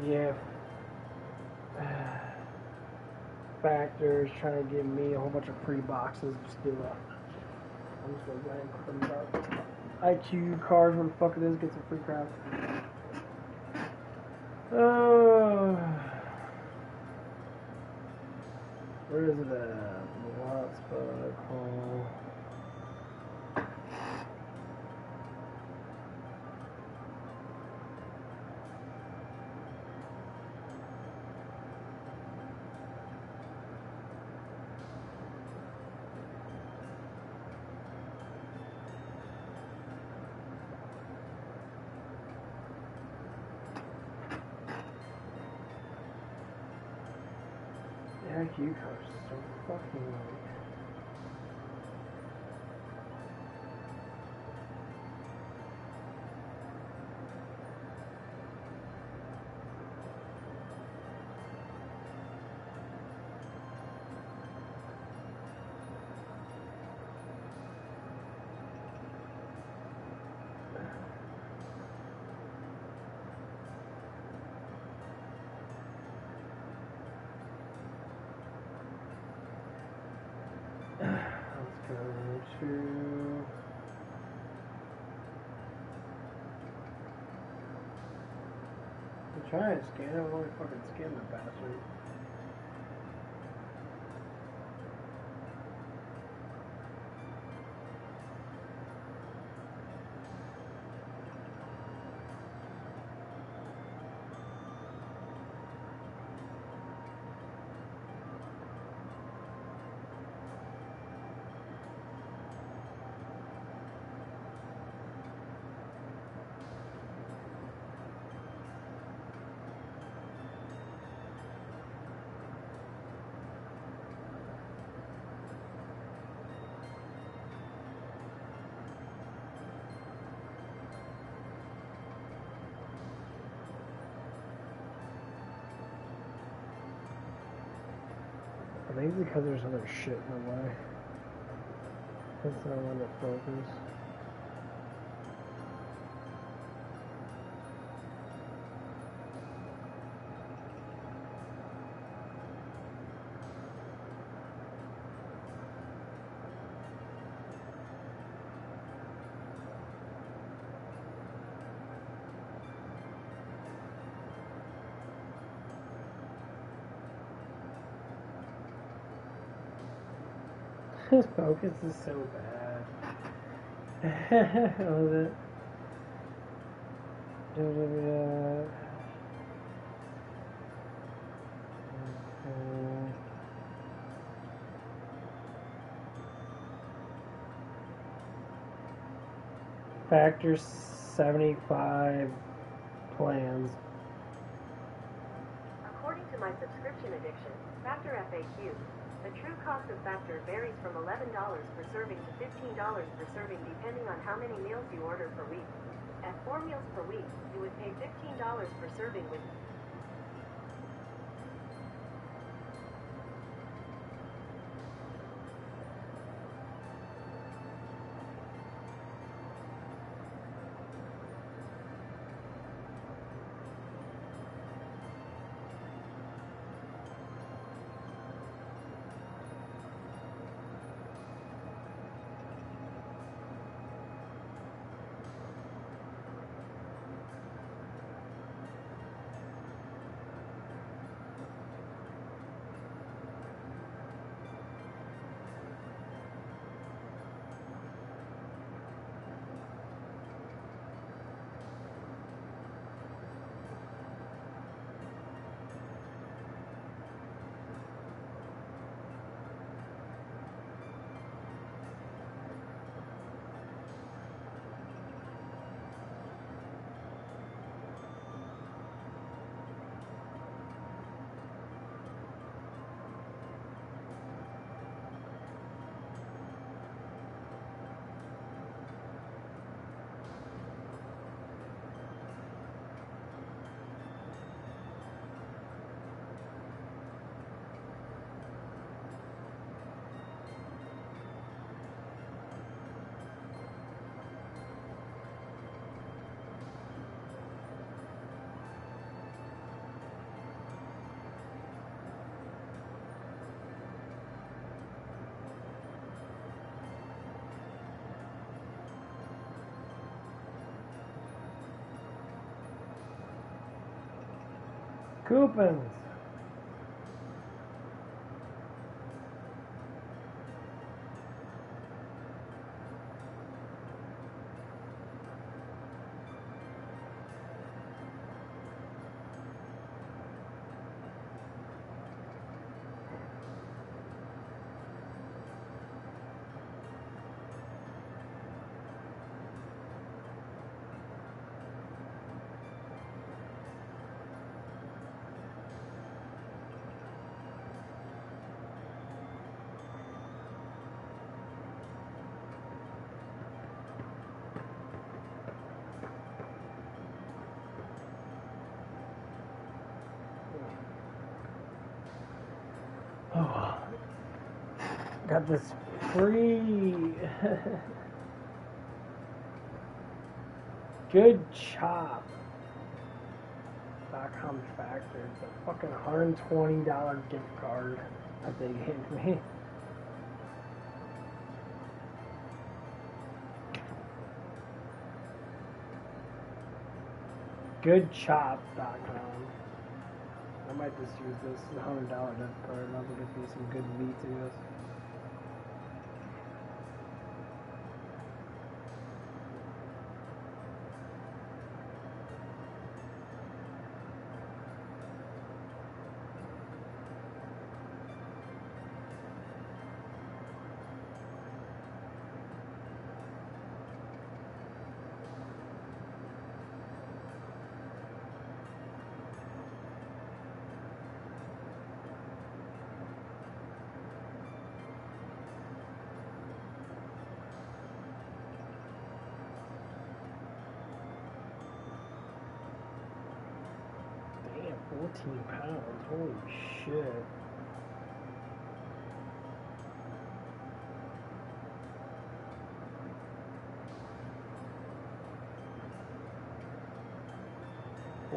Yeah. Factors trying to give me a whole bunch of free boxes. Just do that. I'm just gonna go ahead and put them up. IQ cars, what the fuck it is, get some free crap. Where is it at? Lots of call. IQ cars are so fucking weird. Let's go to... I'm trying to scan it, I'm only fucking scan the bastard. think it's because there's other shit in the way. That's not one to focus. His focus is so bad. Was it? Factor 75 plans. According to my subscription addiction, Factor FAQ, the true cost of Factor varies from $11 per serving to $15 per serving depending on how many meals you order per week. At 4 meals per week, you would pay $15 per serving with Coupons. Oh, got this free good chop. .com factor. It's a fucking $120 gift card that they gave me. Goodchop.com. I might just use this $100 gift card and I'll get me some good meat to this. Damn, 14 pounds. Holy shit.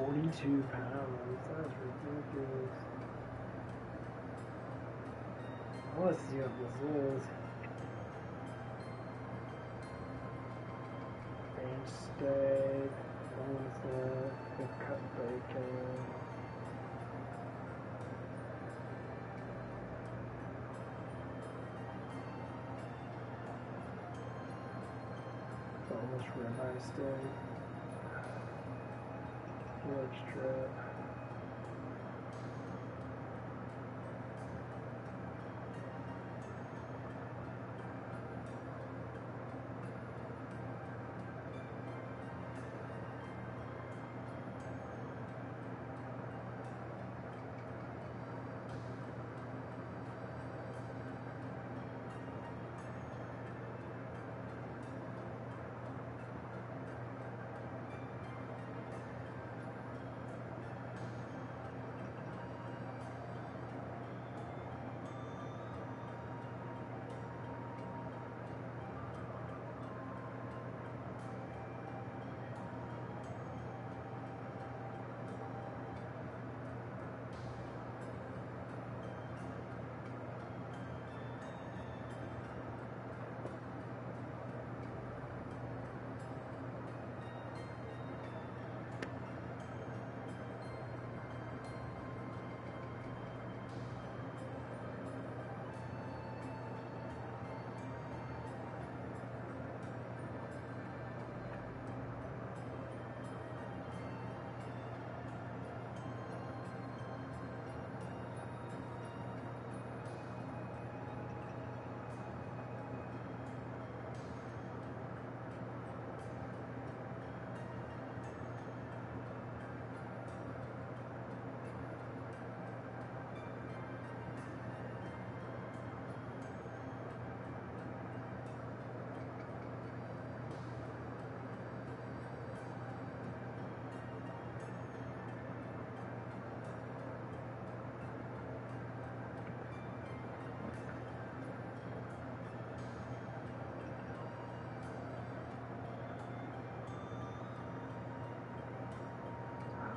42 pounds. That's ridiculous. I want to see what this is. Ranch steak, boneless nut, good cut bacon. Boneless ribeye steak. Pork strip.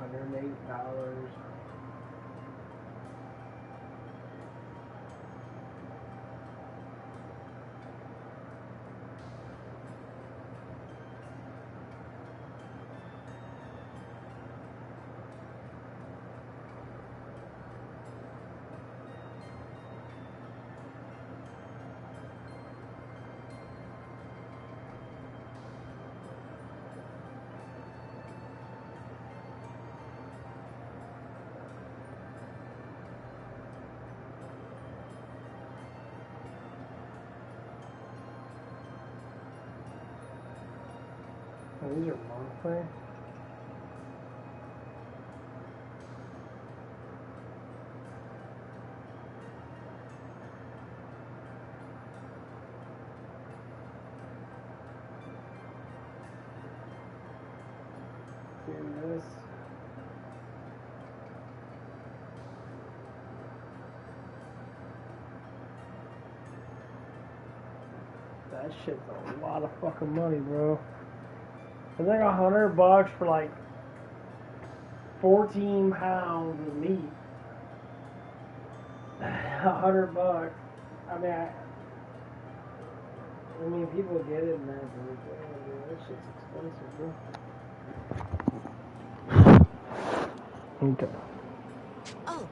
$108. Oh, these are monthly. Doing this. That shit's a lot of fucking money, bro. It's like $100 for like 14 pounds of meat. $100. I mean, people get it and that, but that shit's expensive, bro. Okay. Oh,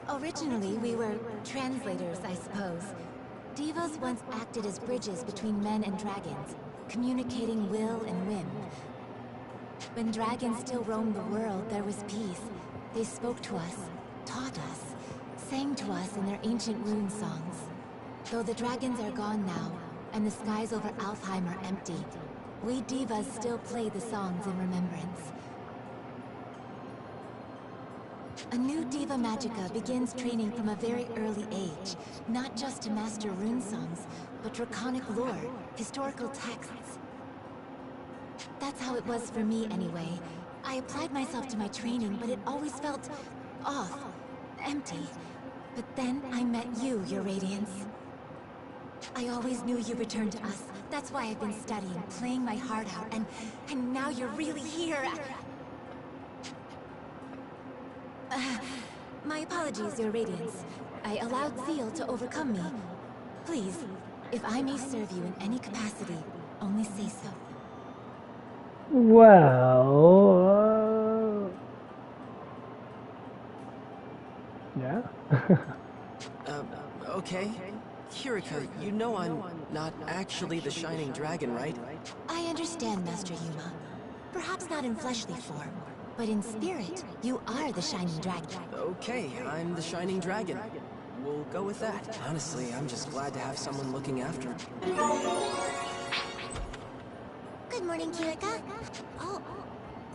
originally we were translators, I suppose. Divas once acted as bridges between men and dragons, communicating will and whim. When dragons still roamed the world, there was peace. They spoke to us, taught us, sang to us in their ancient rune songs. Though the dragons are gone now, and the skies over Alfheim are empty, we divas still play the songs in remembrance. A new Diva Magica begins training from a very early age, not just to master rune songs, but draconic lore, historical texts. That's how it was for me anyway. I applied myself to my training, but it always felt off, empty. But then I met you, Your Radiance. I always knew you returned to us. That's why I've been studying, playing my heart out, and now you're really here. My apologies, Your Radiance. I allowed Zeal to overcome me. Please, if I may serve you in any capacity, only say so. Well, yeah. Okay. Kirika, you know I'm not actually the Shining Dragon, right? I understand, Master Yuma. Perhaps not in fleshly form, but in spirit, you are the Shining Dragon. Okay, I'm the Shining Dragon. We'll go with that. Honestly, I'm just glad to have someone looking after me. Good morning, Kirika.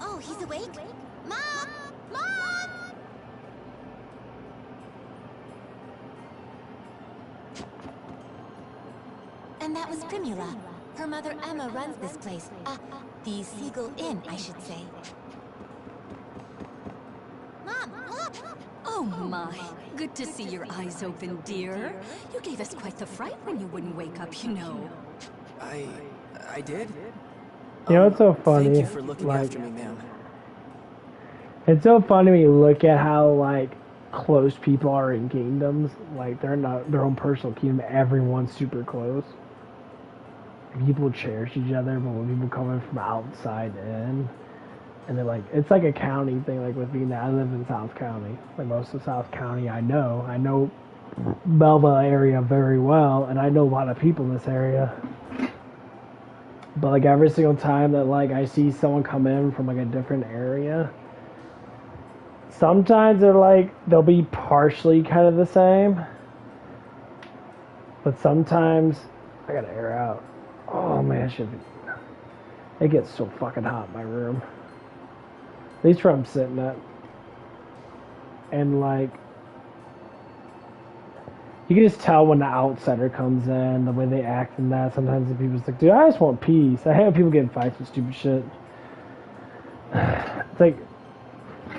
Oh, he's awake? Mom! Mom! And that was Primula. Her mother Emma runs this place. The Seagull Inn, I should say. Mom, look! Oh my, good to see your eyes open, dear. You gave us quite the fright when you wouldn't wake up, you know. I did? You know, it's so funny. Thank you for looking after me, ma'am. It's so funny when you look at how, like, close people are in kingdoms. Like, they're not their own personal kingdom. Everyone's super close. People cherish each other, but when people come in from outside in, and they're like, it's like a county thing. Like with me, I live in South County. Like most of South County, I know Belva area very well, and I know a lot of people in this area. But like every single time that like I see someone come in from like a different area, sometimes they'll be partially kind of the same, but sometimes I gotta air out. Oh man, it gets so fucking hot in my room. At least where I'm sitting at. And like, you can just tell when the outsider comes in, the way they act and that. Sometimes the people's like, dude, I just want peace. I hate people getting fights and stupid shit. It's like,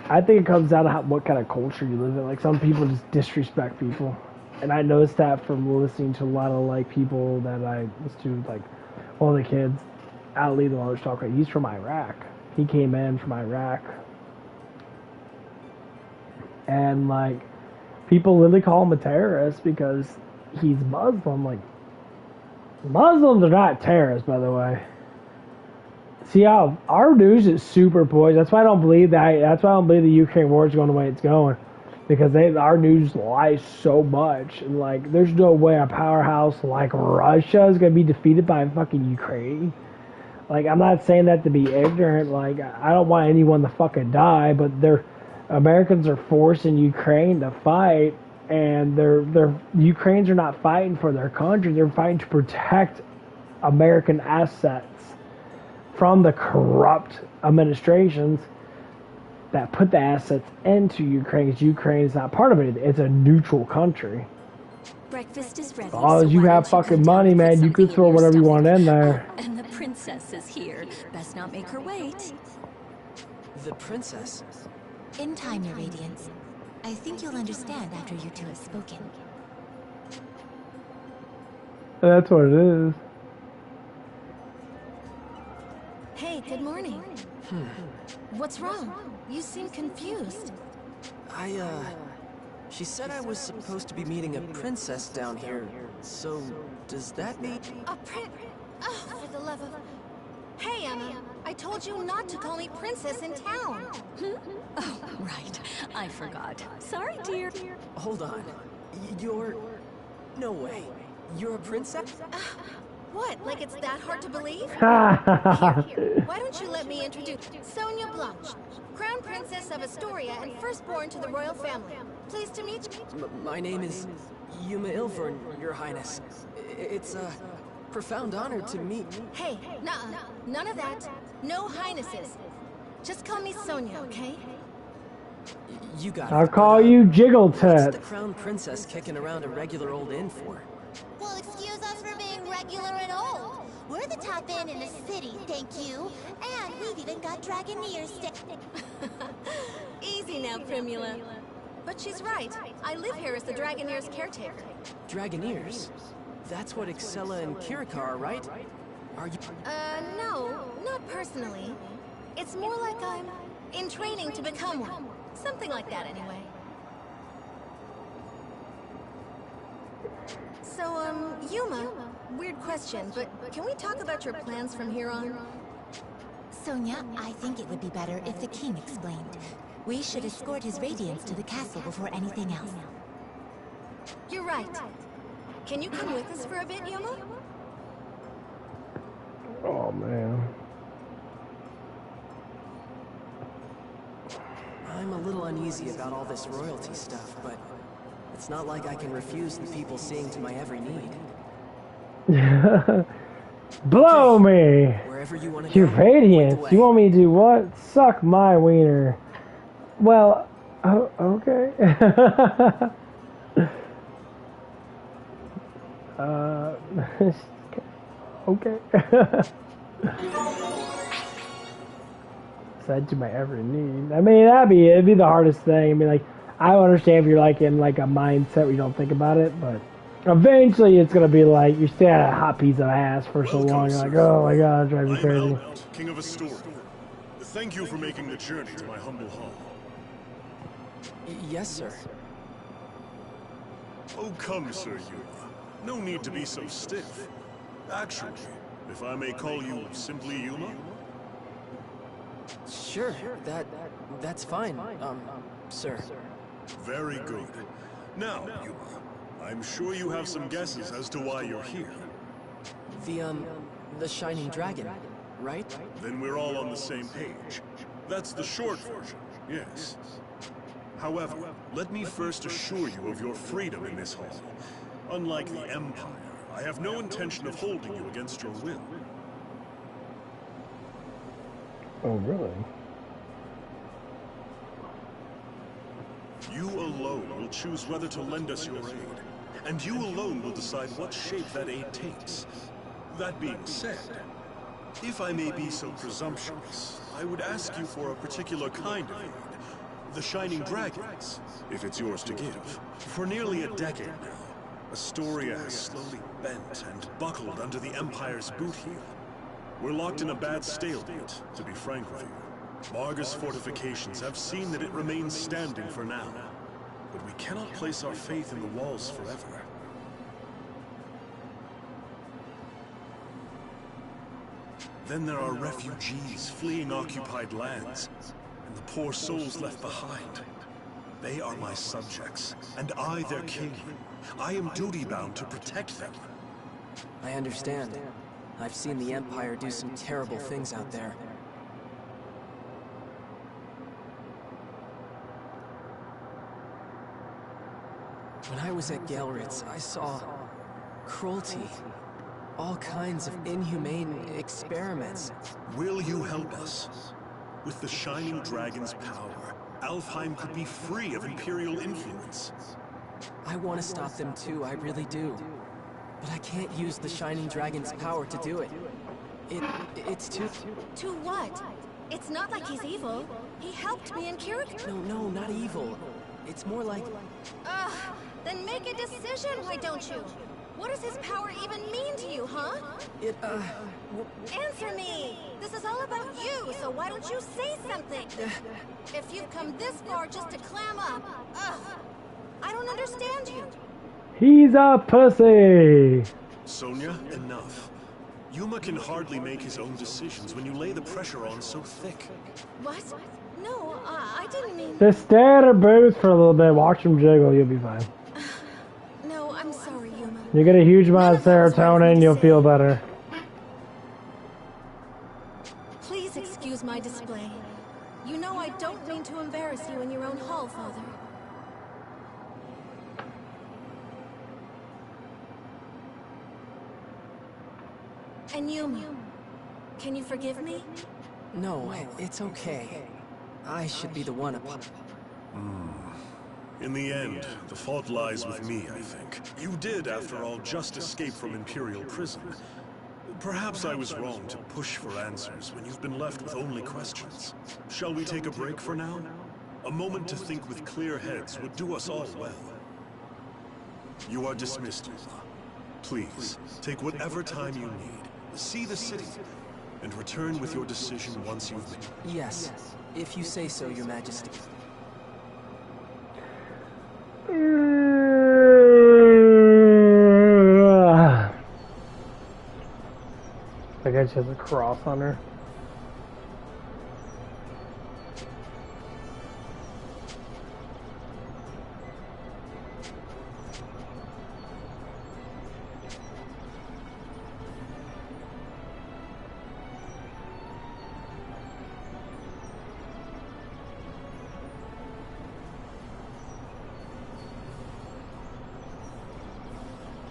I think it comes down to what kind of culture you live in. Like some people just disrespect people. And I noticed that from listening to a lot of like people that I listen to, like one of the kids, Ali, the one I was talking about, he's from Iraq. He came in from Iraq. And like people literally call him a terrorist because he's Muslim. Like Muslims are not terrorists, by the way. See how our news is super poised. That's why I don't believe that. That's why I don't believe the Ukraine war is going the way it's going. Because our news lies so much, and like, there's no way a powerhouse like Russia is gonna be defeated by fucking Ukraine. Like, I'm not saying that to be ignorant. Like, I don't want anyone to fucking die, but Americans are forcing Ukraine to fight, and Ukrainians are not fighting for their country. They're fighting to protect American assets from the corrupt administrations that put the assets into Ukraine, because Ukraine is not part of it. It's a neutral country. Breakfast is ready. As long as you have fucking money, man, you can throw whatever you want in there. Oh, and the princess is here. Best not make her wait. The princess? In time, Your Radiance. I think you'll understand after you two have spoken. That's what it is. Hey, good morning. What's wrong? You seem confused. She said I was supposed to be meeting a princess down here, so does that mean... A Oh, for the love of... Hey, Emma, I told you not to call me princess in town. Oh, right. I forgot. Sorry, dear. Hold on. You're... No way. You're a princess? What? Like it's that hard to believe? Here. Why don't you let me introduce Sonia Blanche, Crown Princess of Astoria and firstborn to the royal family. Pleased to meet you. My name is Yuma Ilvern, Your Highness. It's a profound honor to meet... Hey, nuh-uh. None of that. No highnesses. Just call me Sonia, okay? You got it. I'll call you Jiggle What's the Tits. Crown Princess kicking around a regular old inn for? Well, excuse us for being regular and old. We're the top inn in the city, thank you. And we've even got Dragoneers. Easy now, Primula. But she's right. I live here as the Dragoneers' caretaker. Dragoneers? That's what Excella and Kirika are, right? Are you... No, not personally. It's more like I'm in training to become one. Something like that, anyway. So, Yuma, weird question, but can we talk about your plans from here on? Sonia, I think it would be better if the king explained. We should escort his radiance to the castle before anything else. You're right. Can you come with us for a bit, Yuma? Oh man. I'm a little uneasy about all this royalty stuff, but it's not like I can refuse the people seeing to my every need. Blow me! Wherever you want to Your go, radiance. You want me to do what? Suck my wiener. Well, oh, okay. Okay. Said to my every need. I mean, it'd be the hardest thing. I mean, like, I don't understand if you're like in like a mindset where you don't think about it, but eventually it's gonna be like you stay at a hot piece of ass for so long. You're like, oh my god, drive me crazy. King of Astoria. Thank you for making the journey to my humble hall. Yes, sir. Oh, come, Sir Yuma. No need to be so stiff. Actually, if I may call you simply Yuma? Sure, that's fine, sir. Very good. Now, Yuma, I'm sure you have some guesses as to why you're here. The Shining Dragon, right? Then we're all on the same page. That's the short version, yes. However, let me first assure you of your freedom in this hall. Unlike the Empire, I have no intention of holding you against your will. Oh, really? You alone will choose whether to lend us your aid, and you alone will decide what shape that aid takes. That being said, if I may be so presumptuous, I would ask you for a particular kind of aid. The Shining Dragons, if it's yours to give. For nearly a decade now, Astoria has slowly bent and buckled under the Empire's boot heel. We're locked in a bad stalemate, to be frank with you. Marga's fortifications have seen that it remains standing for now, but we cannot place our faith in the walls forever. Then there are refugees fleeing occupied lands, and the poor souls left behind. They are my subjects, and I their king. I am duty-bound to protect them. I understand. I've seen the Empire do some terrible things out there. When I was at Gelritz, I saw cruelty. All kinds of inhumane experiments. Will you help us? With the Shining Dragon's power, Alfheim could be free of Imperial influence. I want to stop them too, I really do. But I can't use the Shining Dragon's power to do it. It's too... To what? It's not like he's evil. He helped me in Kyrgyz. No, not evil. It's more like... Ugh, then make a decision, why don't you? What does his power even mean to you, huh? Answer me! This is all about you, so why don't you say something? If you've come this far just to clam up, I don't understand you. He's a pussy! Sonia, enough. Yuma can hardly make his own decisions when you lay the pressure on so thick. What? No, I didn't mean... Just stay at her booth for a little bit, watch him jiggle, you'll be fine. No, I'm sorry, Yuma. You get a huge amount of serotonin, you'll feel better. Please excuse my display. You know I don't mean to embarrass you in your own hall, Father. And Yuma, can you forgive me? No, it's okay. I should be the one In the end, the fault lies with me, I think. You did, after all, just escape from Imperial prison. Perhaps I was wrong to push for answers when you've been left with only questions. Shall we take a break for now? A moment to think with clear heads would do us all well. You are dismissed, Yuma. Please, take whatever time you need. See the city, and return with your decision once you've made. Yes, if you say so, Your Majesty. I guess she has a cross on her.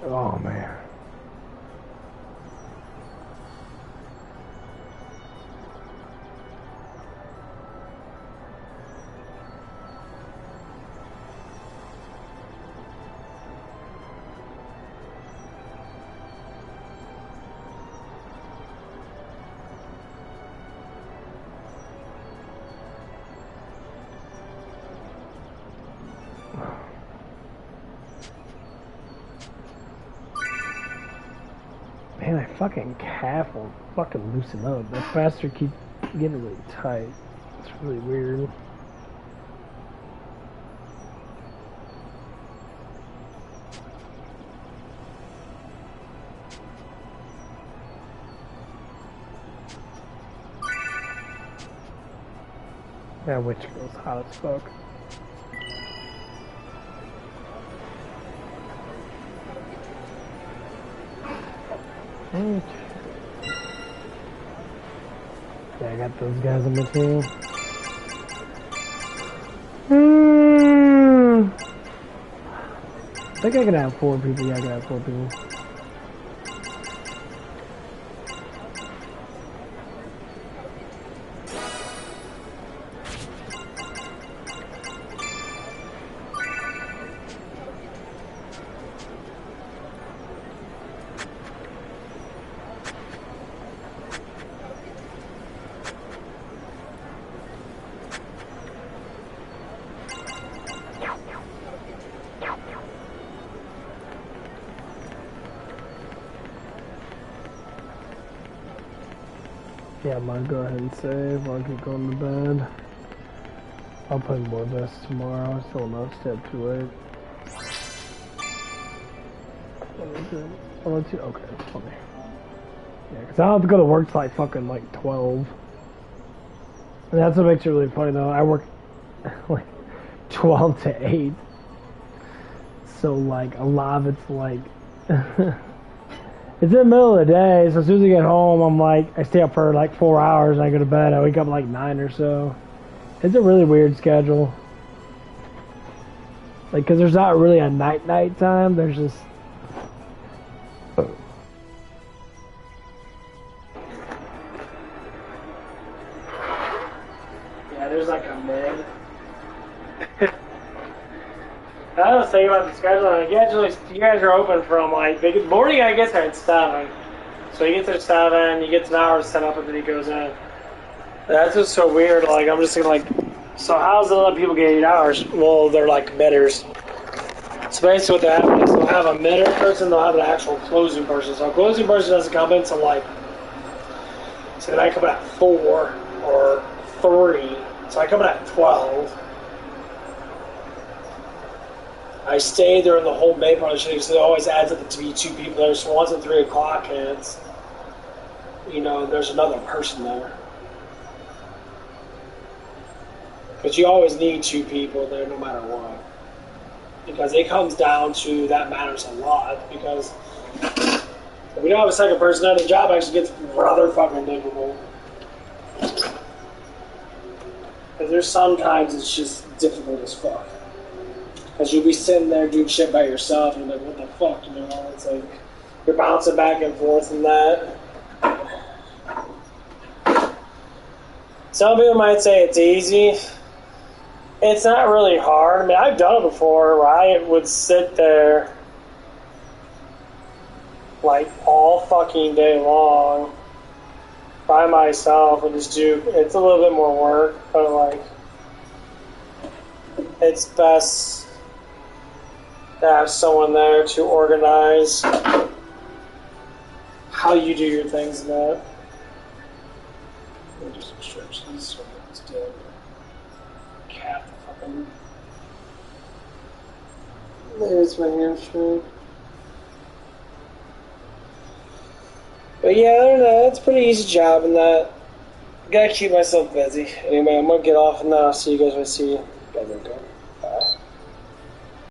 Oh man. Man, that fucking calf will fucking loosen up. That bastard keeps getting really tight. It's really weird. That witch girl's hot as fuck. Okay. Yeah, I got those guys on my team. I think I can have 4 people. Yeah, I can have 4 people. Yeah, I'm gonna go ahead and save while I keep going to bed. I'll play more vests tomorrow. I still not stay up too late. I'll let you. Okay, it's funny. Yeah, because I don't have to go to work till like fucking like 12. And that's what makes it really funny though. I work like 12 to 8. So like a lot of it's like it's in the middle of the day, so as soon as I get home, I'm like, I stay up for like 4 hours and I go to bed. I wake up like 9 or so. It's a really weird schedule. Like, cause there's not really a night time. There's just. Yeah, there's like a mid. I was thinking about the schedule. You guys are open from like the morning. I guess at 7. So he gets at 7. He gets an hour to set up, and then he goes in. That's just so weird. Like I'm just thinking, like, so how's the other people get 8 hours? Well, they're like midders. So basically, what they have is they'll have a midder person. They'll have an actual closing person. So a closing person doesn't come in until like, so they might come in at 4 or 3. So I come in at 12. I stay during the whole main part of the shooting, so it always adds up to be 2 people there. So once at 3 o'clock hits, you know, there's another person there. But you always need 2 people there no matter what. Because it comes down to, that matters a lot. Because if we don't have a second person there, the job actually gets rather fucking difficult. Because there's sometimes it's just difficult as fuck. Because you'll be sitting there doing shit by yourself and you're like, what the fuck, you know? It's like, you're bouncing back and forth and that. Some people might say it's easy. It's not really hard. I mean, I've done it before where I would sit there like all fucking day long by myself and just do, it's a little bit more work, but like, it's best to have someone there to organize how you do your things and that. Let me do some stretches so it's dead. Cat fucking. There's my hamstring. But yeah, other than that, it's a pretty easy job in that. Gotta keep myself busy. Anyway, I'm gonna get off and now. See you guys when I see you. Gotta go.